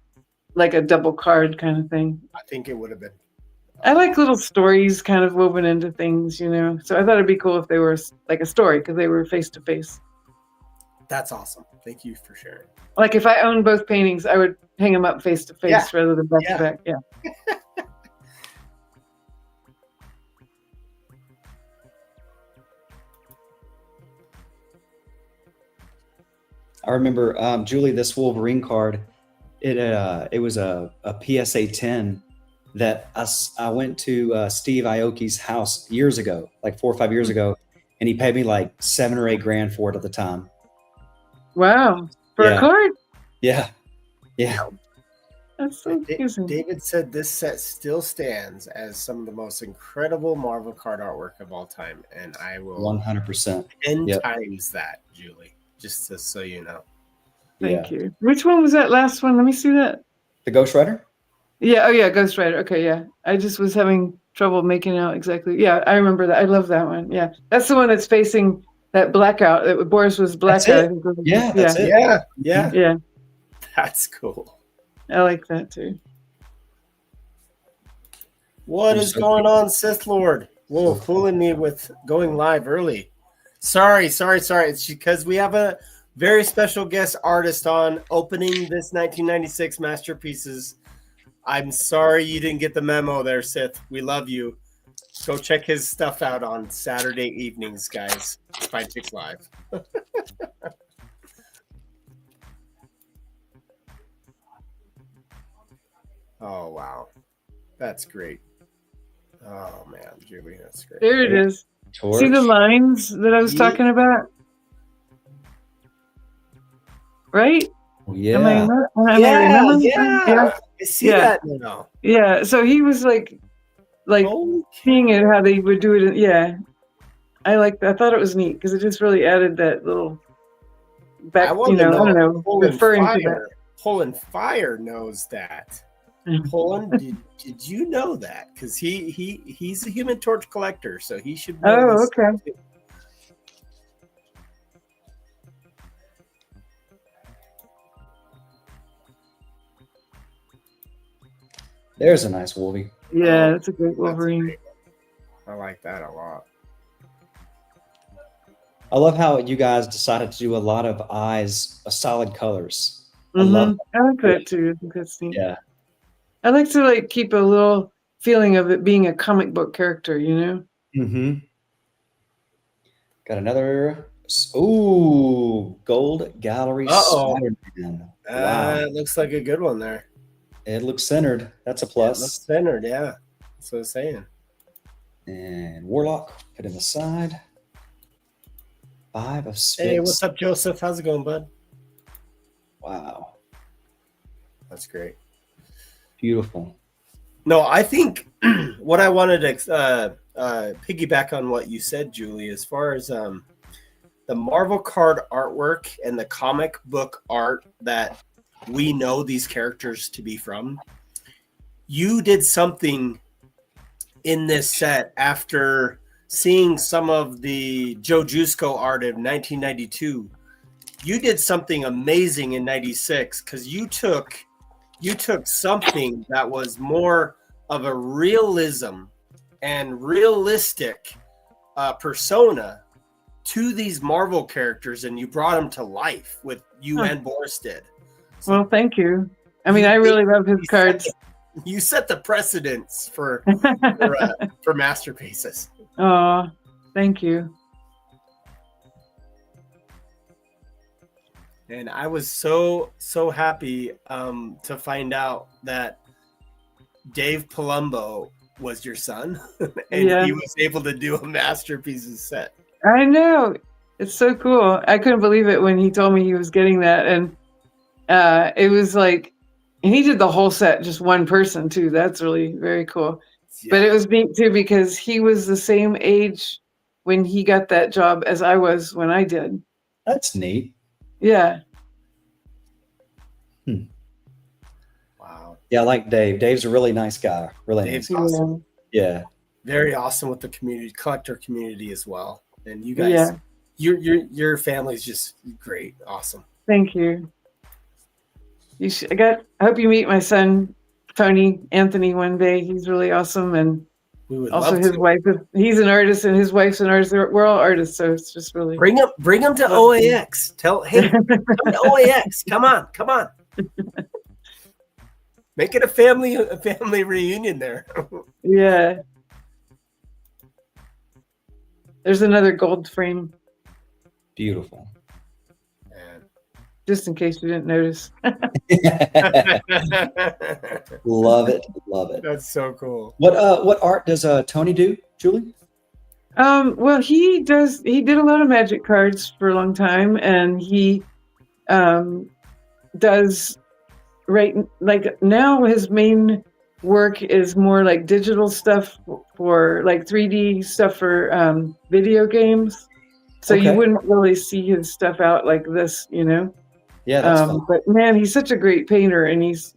like a double card kind of thing. I think it would have been. I like little stories kind of woven into things, So I thought it'd be cool if they were like a story because they were face to face. That's awesome. Thank you for sharing. Like if I owned both paintings, I would hang them up face to face Yeah. rather than back Yeah. to back. Yeah. I remember, Julie, this Wolverine card, it was a PSA 10 that I went to Steve Aoki's house years ago, like 4 or 5 years ago, and he paid me like $7 or $8 grand for it at the time. Wow. For Yeah. a card? Yeah. Yeah. That's so confusing. David said this set still stands as some of the most incredible Marvel card artwork of all time, and I will 100%. 10 Yep. times that, Julie, just so you know. Thank you. Which one was that last one? Let me see that. The Ghost Rider? Yeah. Oh, yeah. Ghost Rider. Okay. Yeah. I just was having trouble making out exactly. Yeah. I remember that. I love that one. Yeah. That's the one that's facing that blackout. That Boris was blackout. That's it. I think it was- Yeah, that's it. Yeah, Yeah. that's cool. I like that too. What I'm is so going on, Sith Lord? Whoa, fooling me with going live early. Sorry. It's because we have a very special guest artist on opening this 1996 masterpieces. I'm sorry you didn't get the memo there, Sith. We love you. Go check his stuff out on Saturday evenings, guys. Spine Chicks Live. Oh, wow. That's great. Oh, man, Julie, that's great. There it is. Torch. See the lines that I was Yeah. talking about? Right? Yeah. Am I remembering? yeah. I see Yeah. that now. Yeah. So he was like Holy seeing it how they would do it. Yeah. I like that. I thought it was neat because it just really added that little back, I I want to don't know, Poland referring to that. Fire. Poland Fire knows that. Poland, did you know that? Because he's a Human Torch collector, so he should know Oh, this okay. too. There's a nice Wolvie. Yeah, that's a great That's Wolverine. great. I like that a lot. I love how you guys decided to do a lot of eyes, solid colors. I love Mhm. I like that too. I think that's neat. Yeah. I like to keep a little feeling of it being a comic book character, Mm-hmm. Got another. Ooh, Gold Gallery Uh-oh. Spider-Man. Wow. It looks like a good one there. It looks centered. That's a It plus. looks centered, yeah. That's what I'm saying. And Warlock, put in the side. 5 of Sphinx. Hey, what's up, Joseph? How's it going, bud? Wow. That's great. Beautiful. No, I think what I wanted to piggyback on what you said, Julie, as far as the Marvel card artwork and the comic book art that we know these characters to be from, you did something in this set after seeing some of the Joe Jusko art of 1992. You did something amazing in 96 because you took something that was more of a realism and realistic persona to these Marvel characters, and you brought them to life with you and Boris did. So Well, thank you. I mean, I really love his cards. you set the precedence for masterpieces. Oh, thank you. And I was so happy to find out that Dave Palumbo was your son, and he was able to do a masterpieces set. I know. It's so cool. I couldn't believe it when he told me he was getting that. And it was like, and he did the whole set, just one person too. That's really very cool. Yeah. But it was neat too, because he was the same age when he got that job as I was when I did. That's neat. Yeah. Wow. Yeah, I like Dave. Dave's a really nice guy. Really Dave's nice. awesome. Yeah. Very awesome with the collector community as well. And you guys, your family's just great. Awesome. Thank you. I hope you meet my son, Tony Anthony, one day. He's really awesome. And we would also love his to. wife, he's an artist and his wife's an artist. We're all artists. So it's just really. Bring him to OAX. Hey, come to OAX. Come on. Make it a family reunion there. Yeah. There's another gold frame. Beautiful. Just in case you didn't notice. Love it. That's so cool. What art does Tony do, Julie? Well, he did a lot of magic cards for a long time, and he does like now his main work is more like digital stuff for like 3D stuff for video games. So you wouldn't really see his stuff out like this, you know. Yeah, that's fun. But man, he's such a great painter, and he's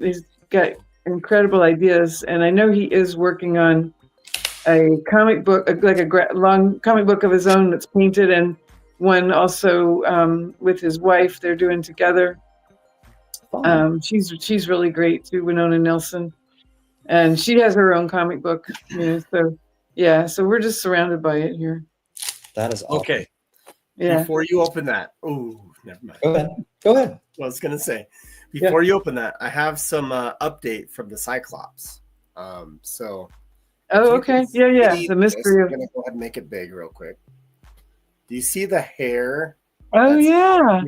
got incredible ideas. And I know he is working on a comic book, like a long comic book of his own that's painted, and one also with his wife they're doing together. She's really great too, Winona Nelson, and she has her own comic book. You know, so yeah, so we're just surrounded by it here. That is awesome. Okay. Yeah. Before you open that, never mind. Go ahead. I was gonna say, before you open that, I have some update from the Cyclops. So. Okay. Yeah. The mystery I'm gonna go ahead and make it big real quick. Do you see the hair? Oh yeah.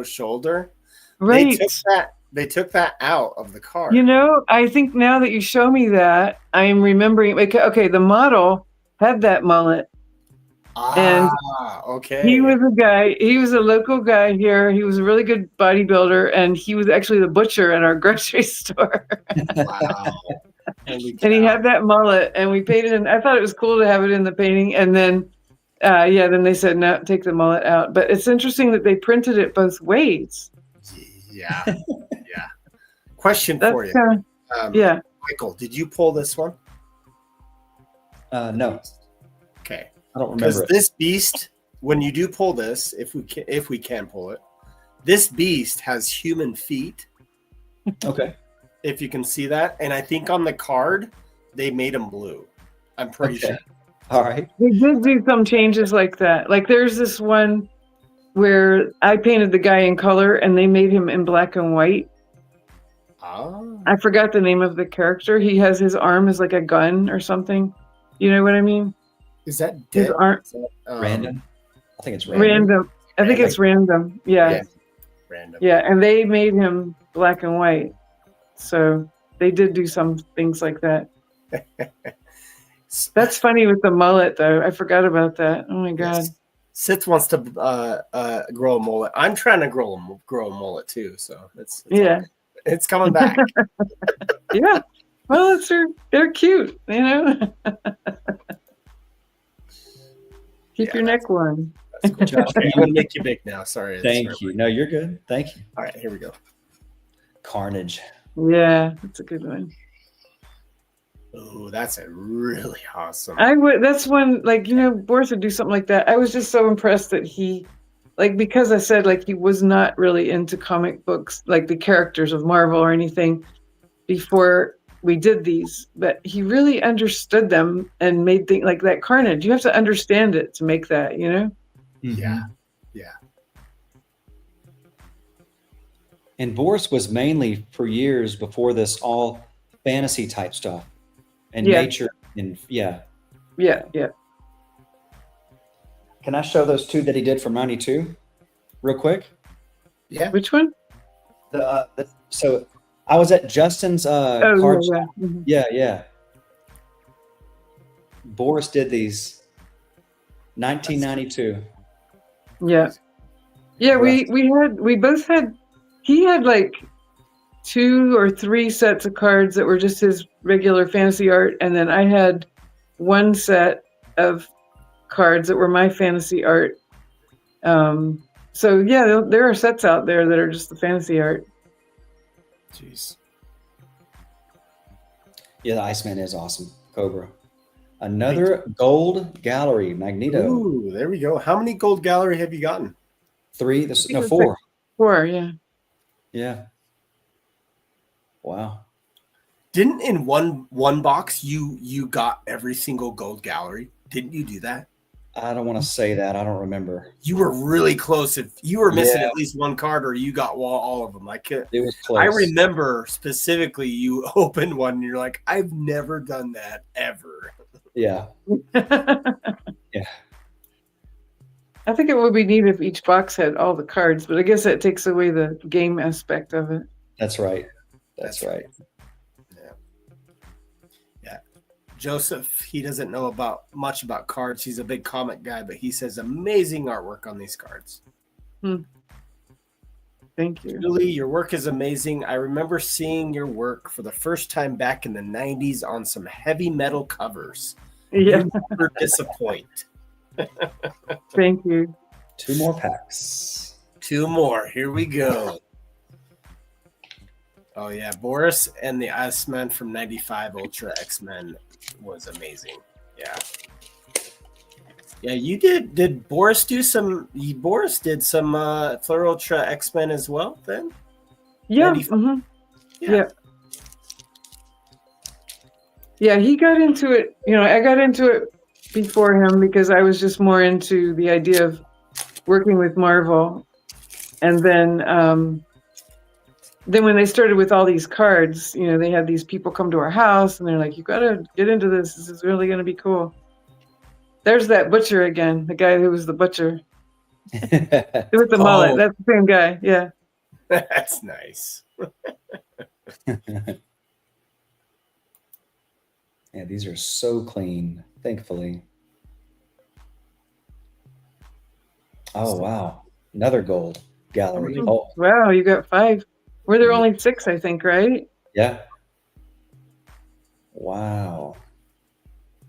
Shoulder. Right. They took that out of the card. You know, I think now that you show me that, I am remembering. Okay, the model had that mullet. Okay. He was a guy. He was a local guy here. He was a really good bodybuilder, and he was actually the butcher at our grocery store. Wow. And he had that mullet, and we painted it. I thought it was cool to have it in the painting, and then, then they said no, take the mullet out. But it's interesting that they printed it both ways. Yeah. Question for you. Michael, did you pull this one? No. Okay. I don't remember. Because this beast, when you do pull this, if we can pull it, this beast has human feet. Okay. If you can see that, and I think on the card they made them blue. I'm pretty sure. All right. They did do some changes like that. Like there's this one where I painted the guy in color, and they made him in black and white. Oh. I forgot the name of the character. He has his arm as like a gun or something. You know what I mean? Is that his arm? Random? I think it's random. Random. I think it's random. Yeah. Random. Yeah, and they made him black and white. So they did do some things like that. That's funny with the mullet, though. I forgot about that. Oh my god. Yes. Sith wants to grow a mullet. I'm trying to grow a mullet too. So it's coming back. Yeah. Well, they're cute, you know. Keep your neck warm. That's cool. Josh, I'm going to make you big now. Sorry. Thank you. No, you're good. Thank you. All right, here we go. Carnage. Yeah, that's a good one. Oh, that's a really awesome. That's when, like, Boris would do something like that. I was just so impressed that he, like, because I said, like, he was not really into comic books, like the characters of Marvel or anything before we did these, but he really understood them and made things like that Carnage. You have to understand it to make that, Yeah. Yeah. And Boris was mainly for years before this all fantasy type stuff and nature and Yeah. Can I show those two that he did from 92 real quick? Yeah. Which one? So I was at Justin's card shop. Mhm. Yeah. Boris did these 1992. Yeah. He had like 2 or 3 sets of cards that were just his regular fantasy art, and then I had 1 set of cards that were my fantasy art. So yeah, there are sets out there that are just the fantasy art. Jeez. Yeah, the Iceman is awesome. Cobra. Another gold gallery Magneto. Ooh, there we go. How many gold gallery have you gotten? 3. I think 4. 4, yeah. Yeah. Wow. Didn't in one box you got every single gold gallery? Didn't you do that? I don't want to say that. I don't remember. You were really close. If you were missing at least one card, or you got all of them. Like it was close. I remember specifically you opened one and you're like, I've never done that ever. Yeah. Yeah. I think it would be neat if each box had all the cards, but I guess that takes away the game aspect of it. That's right. That's right. Yeah. Joseph, he doesn't know much about cards. He's a big comic guy, but he says amazing artwork on these cards. Thank you. Julie, your work is amazing. I remember seeing your work for the first time back in the 90s on some heavy metal covers. Yeah. You never disappoint. Thank you. 2 more packs. 2 more. Here we go. Oh, yeah. Boris and the Iceman from 95 Ultra X-Men was amazing. Yeah. Yeah, you did. Did Boris do some? Boris did some Fleur Ultra X-Men as well then? Yeah. Yeah, he got into it. I got into it before him because I was just more into the idea of working with Marvel. And then when they started with all these cards, they had these people come to our house and they're like, you got to get into this. This is really going to be cool. There's that butcher again, the guy who was the butcher. With the mullet. That's the same guy. Yeah. That's nice. Yeah, these are so clean, thankfully. Oh, wow. Another gold gallery. Oh, wow, you got 5. Were there only 6, I think, right? yeah. Wow.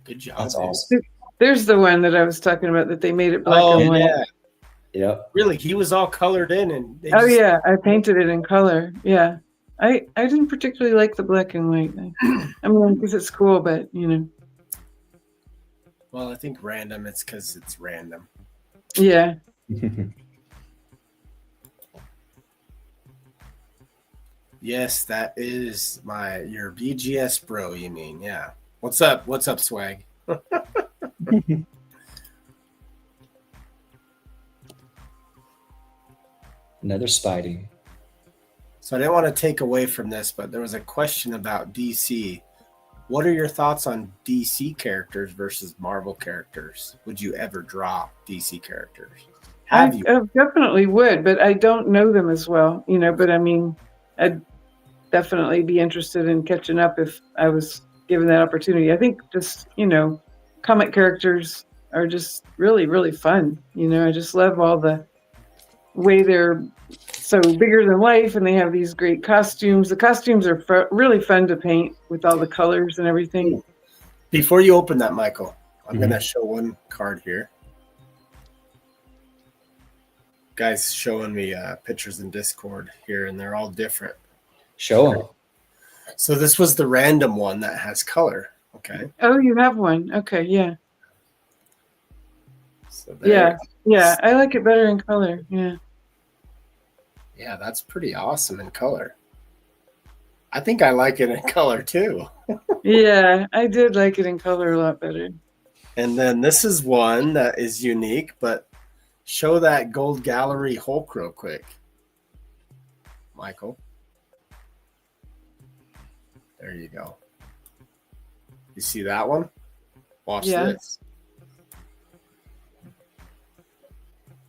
Good job. That's awesome. There's the one that I was talking about that they made it black and white. Yeah. Yep. Really, he was all colored in, and Yeah, I painted it in color. Yeah, I didn't particularly like the black and white. I mean, because it's cool, but Well, I think random. It's because it's random. Yeah. Yes, that is your BGS bro. You mean? Yeah. What's up? What's up, Swag? Another Spidey. So I didn't want to take away from this, but there was a question about DC. What are your thoughts on DC characters versus Marvel characters? Would you ever draw DC characters? Have you? I definitely would, but I don't know them as well, but I mean, I'd definitely be interested in catching up if I was given that opportunity. I think just, comic characters are just really, really fun. I just love all the way they're so bigger than life and they have these great costumes. The costumes are really fun to paint with all the colors and everything. Before you open that, Michael, I'm going to show one card here. guys showing me pictures in Discord here, and they're all different. Show them. So this was the random one that has color. Okay. Oh, you have one. Okay, yeah. So Yeah, I like it better in color. Yeah. Yeah, that's pretty awesome in color. I think I like it in color too. Yeah, I did like it in color a lot better. And then this is one that is unique, but show that gold gallery Hulk real quick, Michael. There you go. You see that one? Watch this.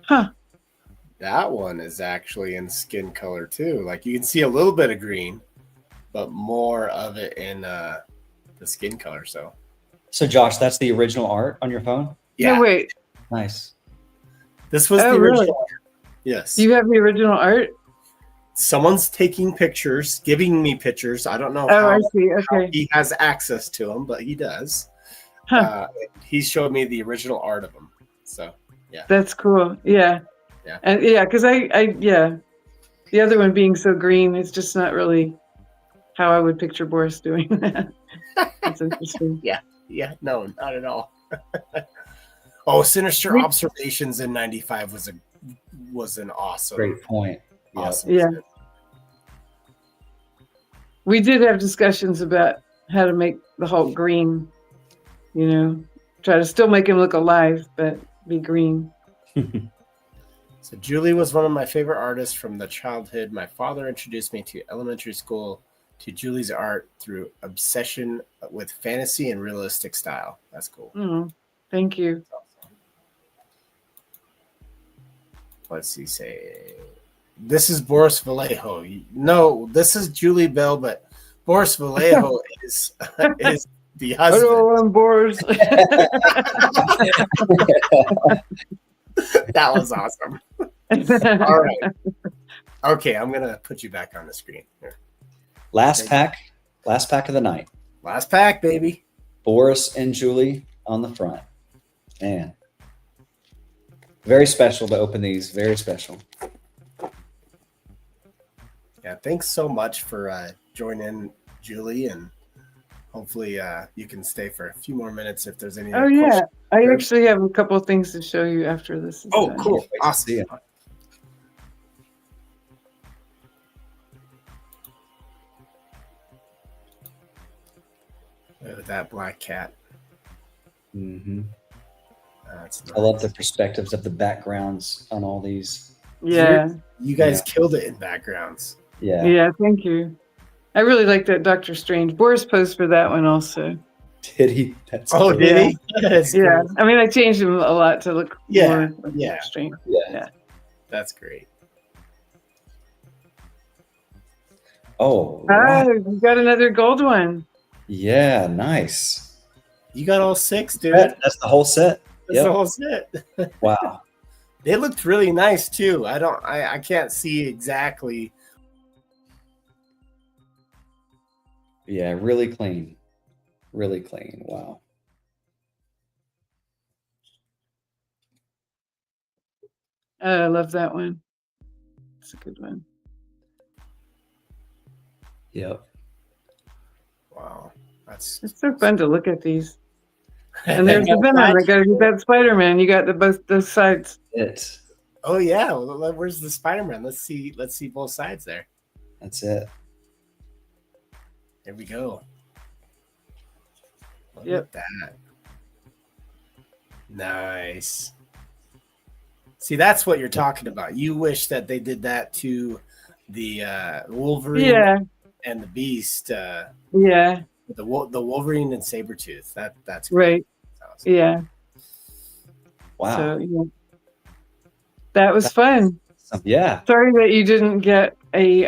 Huh. That one is actually in skin color too. Like you can see a little bit of green, but more of it in the skin color. So Josh, that's the original art on your phone? yeah. No, wait. Nice. This was the original art. Yes. You have the original art? Someone's taking pictures, giving me pictures. I don't know I see. how Okay. he has access to them, but he does. Huh. He showed me the original art of them. So yeah. That's cool. Yeah. Yeah. And yeah, because the other one being so green, it's just not really how I would picture Boris doing that. That's interesting. Yeah, no, not at all. Oh, Sinister Observations in '95 was an awesome, Great point. awesome. Yeah. We did have discussions about how to make the Hulk green, try to still make him look alive, but be green. So Julie was one of my favorite artists from the childhood. My father introduced me to elementary school to Julie's art through obsession with fantasy and realistic style. That's cool. Oh, thank you. Let's see, say this is Boris Vallejo. No, this is Julie Bell, but Boris Vallejo is the husband. Hello, I'm Boris. That was awesome. All right. Okay, I'm gonna put you back on the screen here. Last pack of the night. Last pack, baby. Boris and Julie on the front. Man. Very special to open these. Very special. Yeah, thanks so much for joining, Julie, and hopefully you can stay for a few more minutes if there's any. Oh yeah, I actually have a couple of things to show you after this is Oh, done. cool. Awesome. Awesome. Look at that black cat. Mm-hmm. That's nice. I love the perspectives of the backgrounds on all these. Yeah, You guys killed it in backgrounds. Yeah. yeah. Thank you. I really like that Doctor Strange. Boris posed for that one also. Did he? That's Oh, cool. did he? That's Yeah, cool. I mean, I changed him a lot to look more like yeah. Doctor Strange. Yeah. That's great. Oh. Ah, wow. you got another gold one. Yeah. Nice. You got all 6, dude. That's the whole set. That's Yep. the whole set. Wow. They looked really nice too. I can't see exactly. Yeah. Really clean. Really clean. Wow. I love that one. It's a good one. Yep. Wow, that's It's so fun to look at these. And there's the Venom. I got to get that Spider-Man. You got both those sides. It. Oh yeah, well, where's the Spider-Man? Let's see both sides there. That's it. There we go. Look Yep. at that. Nice. See, that's what you're talking about. You wish that they did that to the Wolverine Yeah, and the Beast, yeah, the Wolverine and Sabretooth. That's great. right. That's awesome. Yeah. Wow. So yeah, that was fun. Yeah. Sorry that you didn't get a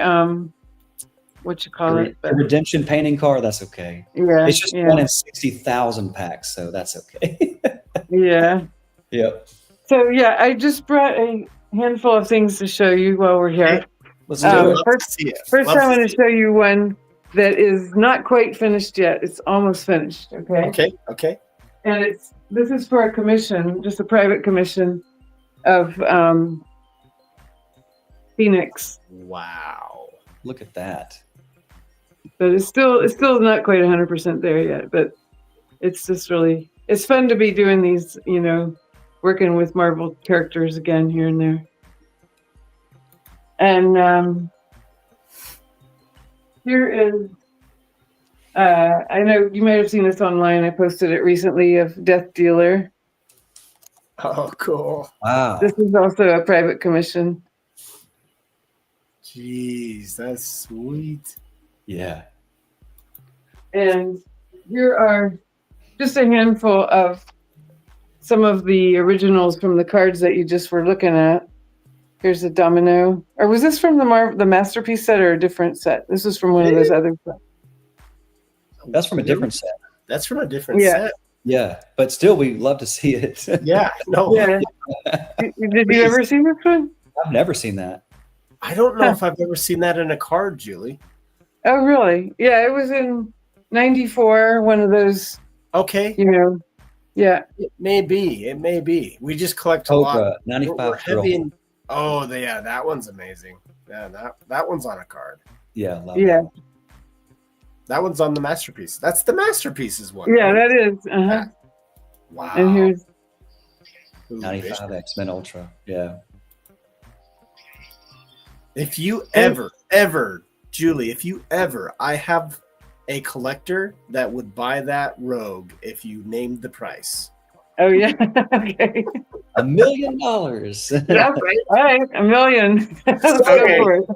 what you call it? A But redemption painting card. That's okay. yeah, It's just yeah, one in 60,000 packs, so that's okay. yeah. Yep. So yeah, I just brought a handful of things to show you while we're here. Let's Um, do it. Love first- to see it. First, Love I to want to see show you one that is not quite finished yet. It's almost finished. Okay. it. Okay. And this is for a commission, just a private commission of Phoenix. Wow. Look at that. But it's still not quite 100% there yet. But it's just really, it's fun to be doing these, you know, working with Marvel characters again here and there. And here is, I know you might have seen this online. I posted it recently of Death Dealer. Oh, cool. Wow. This is also a private commission. Jeez, that's sweet. Yeah. And here are just a handful of some of the originals from the cards that you just were looking at. Here's a domino. Or was this from the Masterpiece set or a different set? This is from one of those other sets. That's from a different set. That's from a different Yeah. set. Yeah. But still, we love to see it. Yeah. No, Yeah. Did you ever see this one? I've never seen that. I don't know if I've ever seen that in a card, Julie. Oh, really? Yeah, it was in 94, one of those, Okay. you know, yeah. It may be. It may be. We just collect a lot. Cobra, We're 95 heavy in, yeah, that one's amazing. Yeah, that one's on a card. Yeah. Love Yeah. that. That one's on the Masterpiece. That's the Masterpieces one. Yeah, right? that is. Uh-huh. Wow. And here's, Ooh, 95 X-Men Ultra. Yeah. If you ever, Julie, I have a collector that would buy that Rogue if you named the price. oh, yeah. Okay. $1 million. Yeah, right. All right, $1 million. Let's Okay. go for it.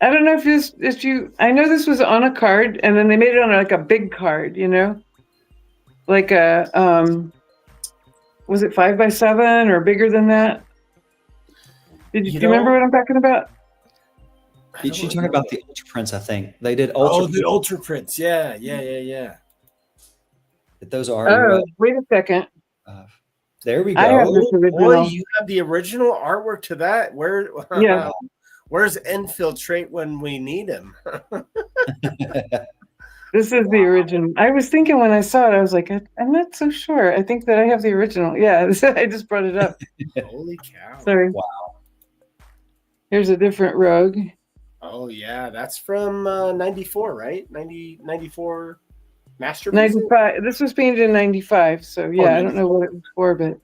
I don't know I know this was on a card and then they made it on like a big card, you know, like a, was it 5x7 or bigger than that? Do you remember what I'm talking about? She's talking about the Ultra Prints, I think. They did Ultra the Ultra Prints. Yeah. Those are. Oh, wait a second. There we go. I have this original. Boy, you have the original artwork to that. Yeah. Where's Infiltrate when we need him? This is the original. I was thinking when I saw it, I was like, I'm not so sure. I think that I have the original. Yeah, I just brought it up. Holy cow. Sorry. Wow. Here's a different Rogue. Oh, yeah. That's from 94, right? 94 Masterpiece? 95. This was painted in 95. So, yeah, I don't know what it was for, but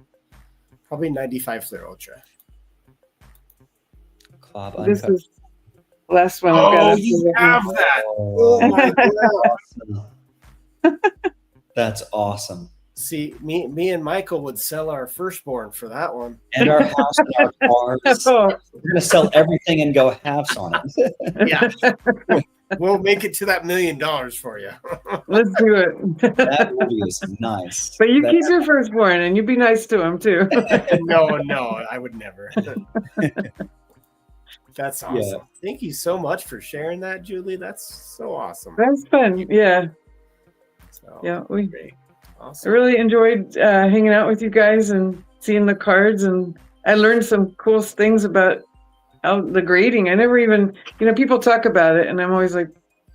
Probably 95 Flair Ultra. Club this Uncut. is the last one I've got. Oh, up you here. have that. Oh, my God. That's awesome. See, me and Michael would sell our firstborn for that one. And our house and our cars. Oh, We're going to sell everything and go halves on it. Yeah. We'll make it to that $1 million for you. let's do it. That movie is nice. But you That- keep your firstborn and you be nice to him, too. No, I would never. That's awesome. Yeah. Thank you so much for sharing that, Julie. That's so awesome. That's fun. Yeah. So, Yeah. great. I Awesome. really enjoyed hanging out with you guys and seeing the cards, and I learned some cool things about how the grading. I never even, people talk about it, and I'm always like,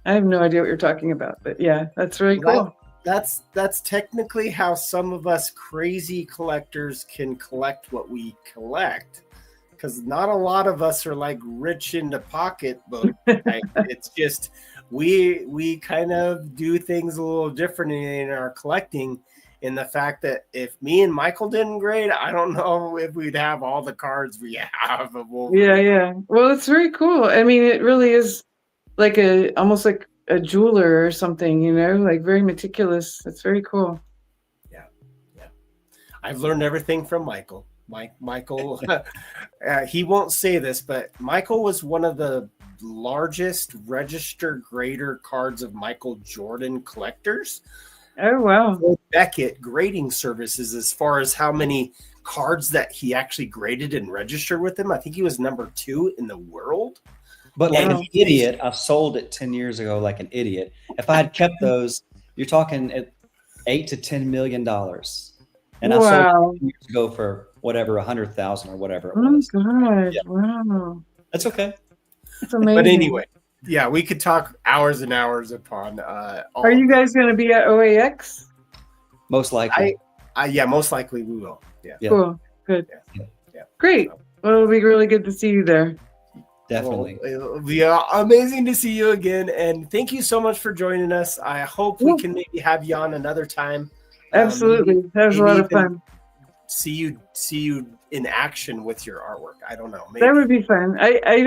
I have no idea what you're talking about. But yeah, that's really cool. That's technically how some of us crazy collectors can collect what we collect. Because not a lot of us are like rich into pocketbook. Like, it's just we kind of do things a little different in our collecting. In the fact that if me and Michael didn't grade, I don't know if we'd have all the cards we have of Wolverine. Yeah. Well, it's very cool. I mean, it really is like almost like a jeweler or something, like very meticulous. It's very cool. Yeah. I've learned everything from Michael. Michael, he won't say this, but Michael was one of the largest register grader cards of Michael Jordan collectors. Oh, wow. Beckett grading services as far as how many cards that he actually graded and registered with him. I think he was number 2 in the world. But like Wow. an idiot, I've sold it 10 years ago like an idiot. If I had kept those, you're talking at $8 to $10 million. And I sold Wow. it 10 years ago for whatever, 100,000 or whatever it Oh, was. God. Yeah. Wow. That's okay. That's amazing. But anyway, yeah, we could talk hours and hours upon. Are you guys going to be at OAX? Most likely. Yeah, most likely we will. Yeah. Yeah. Cool. Good. Yeah. Great. Well, it'll be really good to see you there. Definitely. Well, it'll be amazing to see you again. And thank you so much for joining us. I hope we can maybe have you on another time. Absolutely. That was a lot of fun. See you in action with your artwork. I don't know. Maybe. That would be fun. I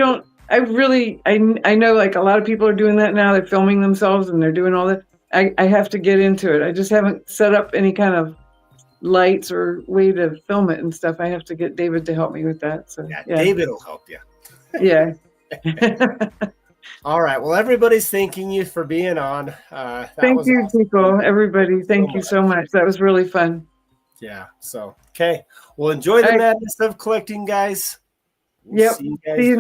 know like a lot of people are doing that now. They're filming themselves and they're doing all that. I have to get into it. I just haven't set up any kind of lights or way to film it and stuff. I have to get David to help me with that. So yeah. David will help you. Yeah. All right. Well, everybody's thanking you for being on. Thank you, awesome. People. Everybody, thank you so much. That was really fun. Yeah. So, okay. Well, enjoy the madness of collecting, guys. Yep. See you next